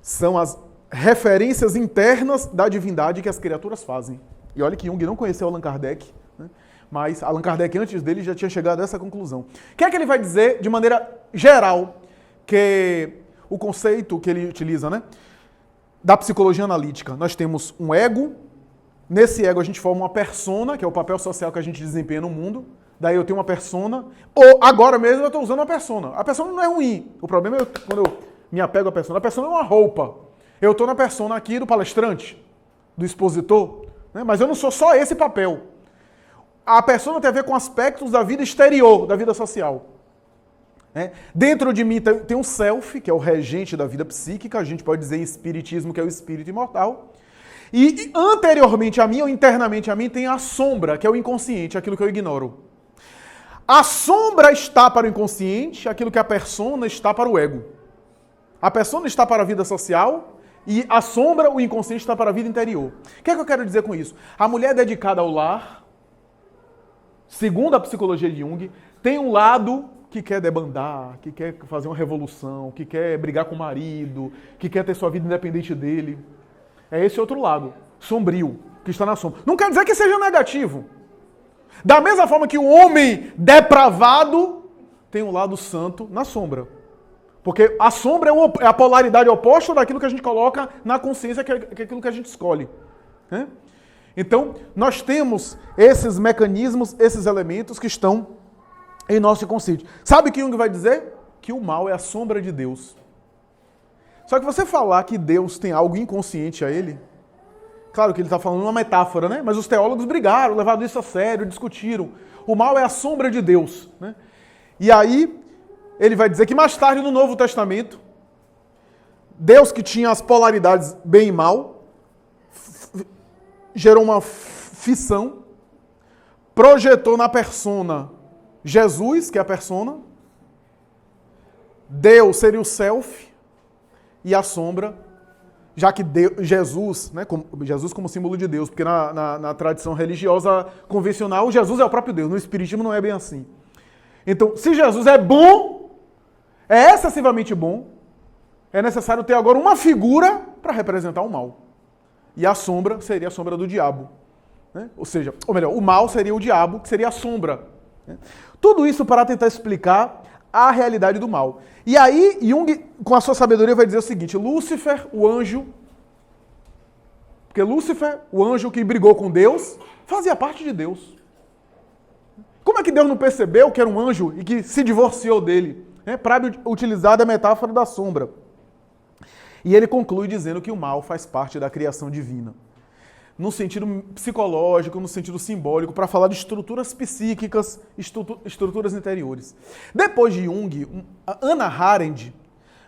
São as referências internas da divindade que as criaturas fazem. E olha que Jung não conheceu Allan Kardec, né? Mas Allan Kardec, antes dele, já tinha chegado a essa conclusão. O que é que ele vai dizer, de maneira geral, que o conceito que ele utiliza, né, da psicologia analítica? Nós temos um ego, nesse ego a gente forma uma persona, que é o papel social que a gente desempenha no mundo, daí eu tenho uma persona, ou agora mesmo eu estou usando uma persona. A persona não é ruim, o problema é quando eu me apego à persona. A persona é uma roupa. Eu estou na persona aqui do palestrante, do expositor, né, mas eu não sou só esse papel. A persona tem a ver com aspectos da vida exterior, da vida social. Dentro de mim tem um self, que é o regente da vida psíquica, a gente pode dizer em espiritismo que é o espírito imortal. E anteriormente a mim, ou internamente a mim, tem a sombra, que é o inconsciente, aquilo que eu ignoro. A sombra está para o inconsciente, aquilo que a persona está para o ego. A persona está para a vida social e a sombra, o inconsciente, está para a vida interior. O que é que eu quero dizer com isso? A mulher dedicada ao lar, segundo a psicologia de Jung, tem um lado que quer debandar, que quer fazer uma revolução, que quer brigar com o marido, que quer ter sua vida independente dele. É esse outro lado, sombrio, que está na sombra. Não quer dizer que seja negativo. Da mesma forma que o homem depravado tem um lado santo na sombra. Porque a sombra é a polaridade oposta daquilo que a gente coloca na consciência, que é aquilo que a gente escolhe. Né? Então, nós temos esses mecanismos, esses elementos que estão em nosso inconsciente. Sabe o que Jung vai dizer? Que o mal é a sombra de Deus. Só que você falar que Deus tem algo inconsciente a ele, claro que ele está falando uma metáfora, né? Mas os teólogos brigaram, levaram isso a sério, discutiram. O mal é a sombra de Deus. Né? E aí, ele vai dizer que mais tarde no Novo Testamento, Deus que tinha as polaridades bem e mal, gerou uma fissão, projetou na persona Jesus, que é a persona, Deus seria o self e a sombra, já que Jesus, né, Jesus como símbolo de Deus, porque na tradição religiosa convencional, Jesus é o próprio Deus, no Espiritismo não é bem assim. Então, se Jesus é bom, é excessivamente bom, é necessário ter agora uma figura para representar o mal. E a sombra seria a sombra do diabo. Né? Ou seja, ou melhor, o mal seria o diabo, que seria a sombra. Né? Tudo isso para tentar explicar a realidade do mal. E aí, Jung, com a sua sabedoria, vai dizer o seguinte: Lúcifer, o anjo, porque Lúcifer, o anjo que brigou com Deus, fazia parte de Deus. Como é que Deus não percebeu que era um anjo e que se divorciou dele? Para utilizar a metáfora da sombra. E ele conclui dizendo que o mal faz parte da criação divina. No sentido psicológico, no sentido simbólico, para falar de estruturas psíquicas, estruturas interiores. Depois de Jung, Hannah Arendt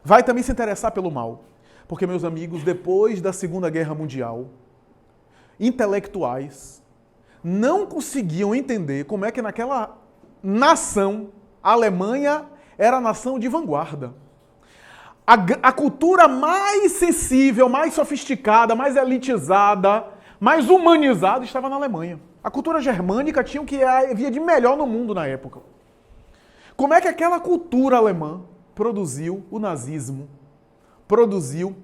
vai também se interessar pelo mal. Porque, meus amigos, depois da Segunda Guerra Mundial, intelectuais não conseguiam entender como é que naquela nação, a Alemanha era a nação de vanguarda. A cultura mais sensível, mais sofisticada, mais elitizada, mais humanizada estava na Alemanha. A cultura germânica tinha o que havia de melhor no mundo na época. Como é que aquela cultura alemã produziu o nazismo, produziu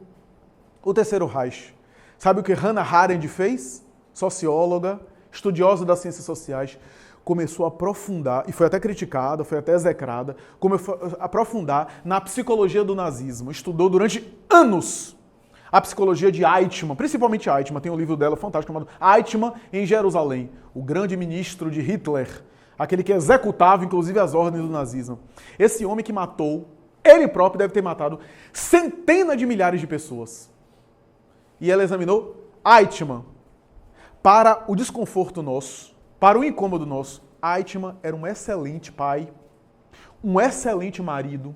o Terceiro Reich? Sabe o que Hannah Arendt fez? Socióloga, estudiosa das ciências sociais, começou a aprofundar, e foi até criticada, foi até execrada, começou a aprofundar na psicologia do nazismo. Estudou durante anos a psicologia de Eichmann, principalmente Eichmann. Tem um livro dela fantástico chamado Eichmann em Jerusalém, o grande ministro de Hitler, aquele que executava, inclusive, as ordens do nazismo. Esse homem que matou, ele próprio deve ter matado centenas de milhares de pessoas. E ela examinou Eichmann. Para o desconforto nosso, para o incômodo nosso, Eichmann era um excelente pai, um excelente marido,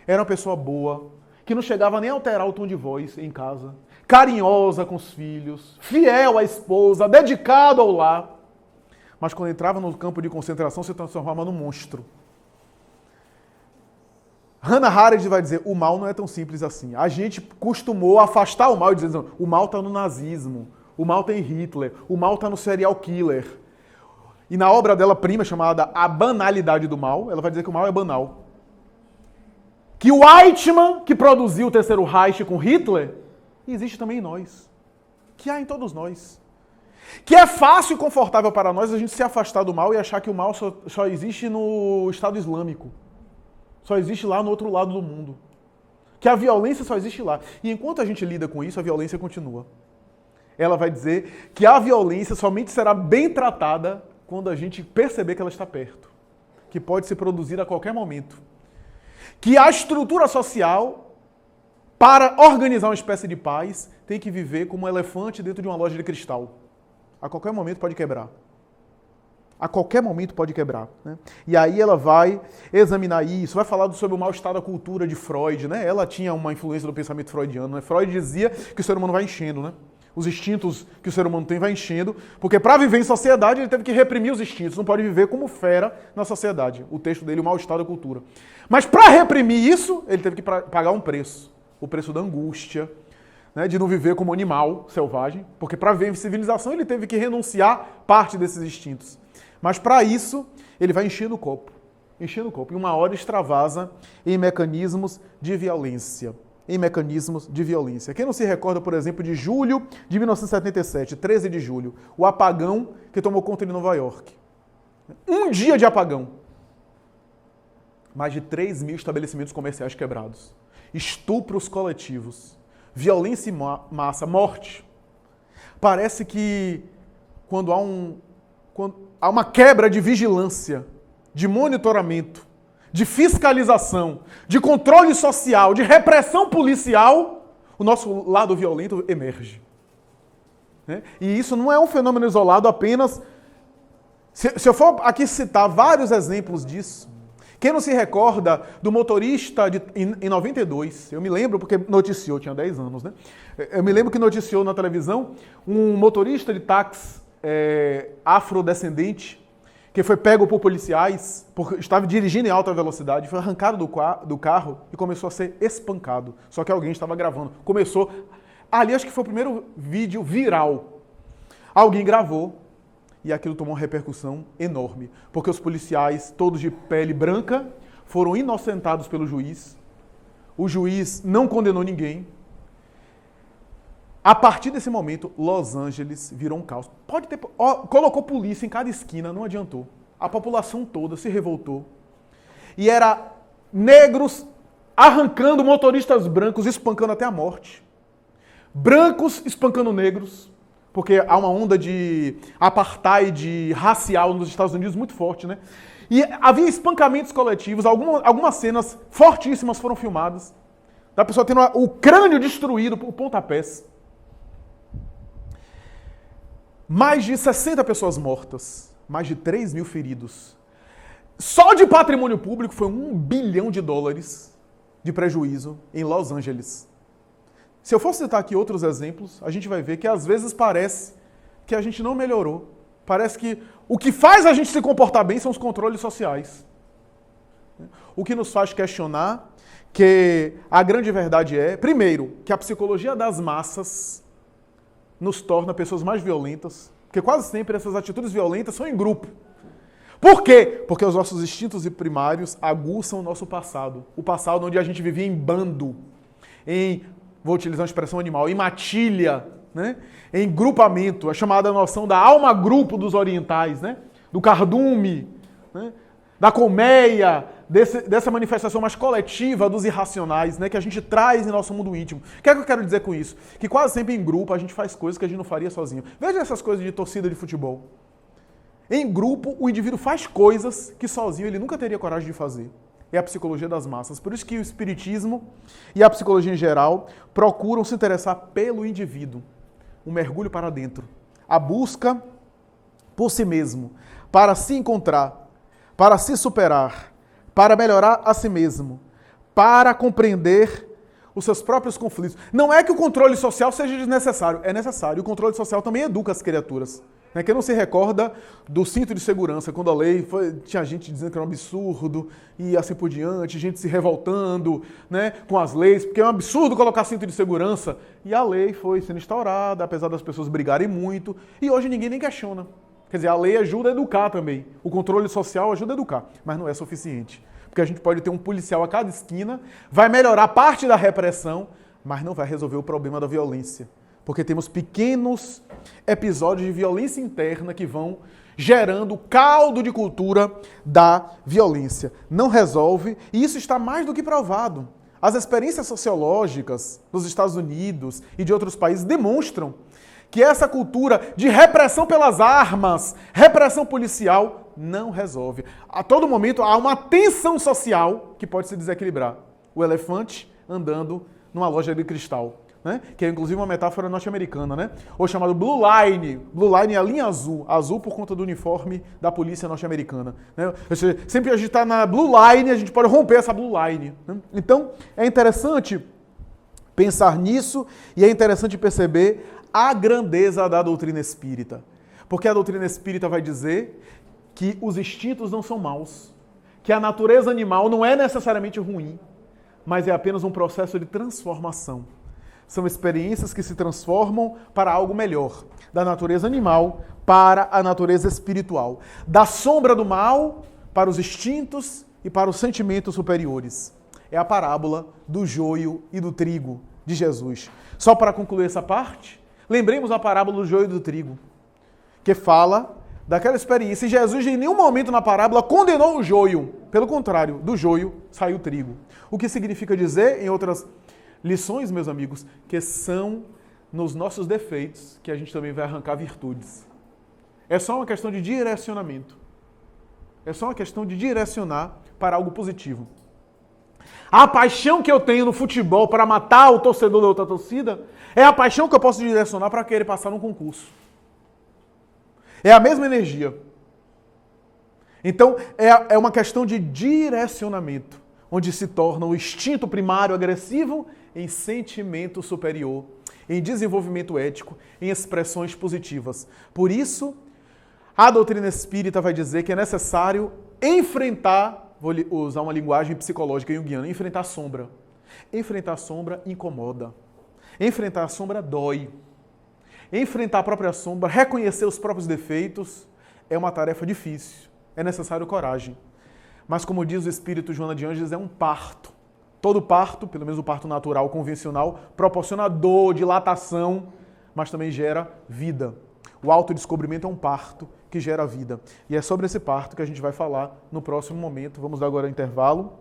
era uma pessoa boa, que não chegava nem a alterar o tom de voz em casa, carinhosa com os filhos, fiel à esposa, dedicado ao lar. Mas quando entrava no campo de concentração, se transformava num monstro. Hannah Arendt vai dizer, o mal não é tão simples assim. A gente costumou afastar o mal e dizer, o mal está no nazismo, o mal está em Hitler, o mal está no serial killer. E na obra dela prima, chamada A Banalidade do Mal, ela vai dizer que o mal é banal. Que o Eichmann, que produziu o Terceiro Reich com Hitler, existe também em nós. Que há em todos nós. Que é fácil e confortável para nós a gente se afastar do mal e achar que o mal só existe no Estado Islâmico. Só existe lá no outro lado do mundo. Que a violência só existe lá. E enquanto a gente lida com isso, a violência continua. Ela vai dizer que a violência somente será bem tratada quando a gente perceber que ela está perto. Que pode se produzir a qualquer momento. Que a estrutura social, para organizar uma espécie de paz, tem que viver como um elefante dentro de uma loja de cristal. A qualquer momento pode quebrar. A qualquer momento pode quebrar. Né? E aí ela vai examinar isso, vai falar sobre o mal-estar da cultura de Freud. Né? Ela tinha uma influência do pensamento freudiano. Né? Freud dizia que o ser humano vai enchendo, né? Os instintos que o ser humano tem vai enchendo, porque para viver em sociedade ele teve que reprimir os instintos, não pode viver como fera na sociedade. O texto dele, o mal-estar da cultura. Mas para reprimir isso, ele teve que pagar um preço. O preço da angústia, né, de não viver como animal selvagem, porque para viver em civilização ele teve que renunciar parte desses instintos. Mas para isso, ele vai enchendo o copo. enchendo o copo. E uma hora extravasa em mecanismos de violência. Quem não se recorda, por exemplo, de julho de 1977, 13 de julho, o apagão que tomou conta de Nova York. Um dia de apagão. Mais de 3 mil estabelecimentos comerciais quebrados. Estupros coletivos. Violência em massa, morte. Parece que quando há uma quebra de vigilância, de monitoramento, de fiscalização, de controle social, de repressão policial, o nosso lado violento emerge. E isso não é um fenômeno isolado apenas... Se eu for aqui citar vários exemplos disso, quem não se recorda do motorista em 92, eu me lembro porque noticiou, tinha 10 anos, né? Eu me lembro que noticiou na televisão um motorista de táxi afrodescendente que foi pego por policiais, porque estava dirigindo em alta velocidade, foi arrancado do carro e começou a ser espancado. Só que alguém estava gravando. Ali acho que foi o primeiro vídeo viral. Alguém gravou e aquilo tomou uma repercussão enorme, porque os policiais, todos de pele branca, foram inocentados pelo juiz. O juiz não condenou ninguém. A partir desse momento, Los Angeles virou um caos. Colocou polícia em cada esquina, não adiantou. A população toda se revoltou. E era negros arrancando motoristas brancos, espancando até a morte. Brancos espancando negros, porque há uma onda de apartheid racial nos Estados Unidos muito forte, né? E havia espancamentos coletivos, algumas cenas fortíssimas foram filmadas, da pessoa tendo o crânio destruído por pontapés. Mais de 60 pessoas mortas, mais de 3 mil feridos. Só de patrimônio público foi $1 bilhão de prejuízo em Los Angeles. Se eu for citar aqui outros exemplos, a gente vai ver que às vezes parece que a gente não melhorou. Parece que o que faz a gente se comportar bem são os controles sociais. O que nos faz questionar que a grande verdade é, primeiro, que a psicologia das massas nos torna pessoas mais violentas, porque quase sempre essas atitudes violentas são em grupo. Por quê? Porque os nossos instintos primários aguçam o nosso passado. O passado onde a gente vivia em bando, vou utilizar uma expressão animal, em matilha, né? Em grupamento, a chamada noção da alma-grupo dos orientais, né? Do cardume, né? Da colmeia, dessa manifestação mais coletiva dos irracionais, né, que a gente traz em nosso mundo íntimo. O que é que eu quero dizer com isso? Que quase sempre em grupo a gente faz coisas que a gente não faria sozinho. Veja essas coisas de torcida de futebol. Em grupo, o indivíduo faz coisas que sozinho ele nunca teria coragem de fazer. É a psicologia das massas. Por isso que o espiritismo e a psicologia em geral procuram se interessar pelo indivíduo. Um mergulho para dentro. A busca por si mesmo, para se encontrar, para se superar, para melhorar a si mesmo, para compreender os seus próprios conflitos. Não é que o controle social seja desnecessário, é necessário. O controle social também educa as criaturas. Quem não se recorda do cinto de segurança, quando a lei tinha gente dizendo que era um absurdo e assim por diante, gente se revoltando, né, com as leis, porque é um absurdo colocar cinto de segurança. E a lei foi sendo instaurada, apesar das pessoas brigarem muito, e hoje ninguém nem questiona. Quer dizer, a lei ajuda a educar também. O controle social ajuda a educar, mas não é suficiente. Porque a gente pode ter um policial a cada esquina, vai melhorar parte da repressão, mas não vai resolver o problema da violência. Porque temos pequenos episódios de violência interna que vão gerando caldo de cultura da violência. Não resolve, e isso está mais do que provado. As experiências sociológicas dos Estados Unidos e de outros países demonstram que essa cultura de repressão pelas armas, repressão policial, não resolve. A todo momento há uma tensão social que pode se desequilibrar. O elefante andando numa loja de cristal, né? Que é inclusive uma metáfora norte-americana, né? Ou chamado Blue Line. Blue Line é a linha azul. Azul por conta do uniforme da polícia norte-americana, né? Ou seja, sempre que a gente está na Blue Line, a gente pode romper essa Blue Line, né? Então, é interessante pensar nisso e é interessante perceber a grandeza da doutrina espírita. Porque a doutrina espírita vai dizer que os instintos não são maus, que a natureza animal não é necessariamente ruim, mas é apenas um processo de transformação. São experiências que se transformam para algo melhor, da natureza animal para a natureza espiritual, da sombra do mal para os instintos e para os sentimentos superiores. É a parábola do joio e do trigo de Jesus. Só para concluir essa parte, lembremos a parábola do joio e do trigo, que fala daquela experiência. E Jesus em nenhum momento na parábola condenou o joio. Pelo contrário, do joio saiu o trigo. O que significa dizer, em outras lições, meus amigos, que são nos nossos defeitos que a gente também vai arrancar virtudes. É só uma questão de direcionamento. É só uma questão de direcionar para algo positivo. A paixão que eu tenho no futebol para matar o torcedor da outra torcida é a paixão que eu posso direcionar para querer passar num concurso. É a mesma energia. Então, é uma questão de direcionamento, onde se torna o instinto primário agressivo em sentimento superior, em desenvolvimento ético, em expressões positivas. Por isso, a doutrina espírita vai dizer que é necessário enfrentar, vou usar uma linguagem psicológica junguiana, enfrentar a sombra. Enfrentar a sombra incomoda. Enfrentar a sombra dói. Enfrentar a própria sombra, reconhecer os próprios defeitos, é uma tarefa difícil. É necessário coragem. Mas como diz o espírito Joana de Ângeles, é um parto. Todo parto, pelo menos o parto natural, convencional, proporciona dor, dilatação, mas também gera vida. O autodescobrimento é um parto que gera vida. E é sobre esse parto que a gente vai falar no próximo momento. Vamos dar agora um intervalo.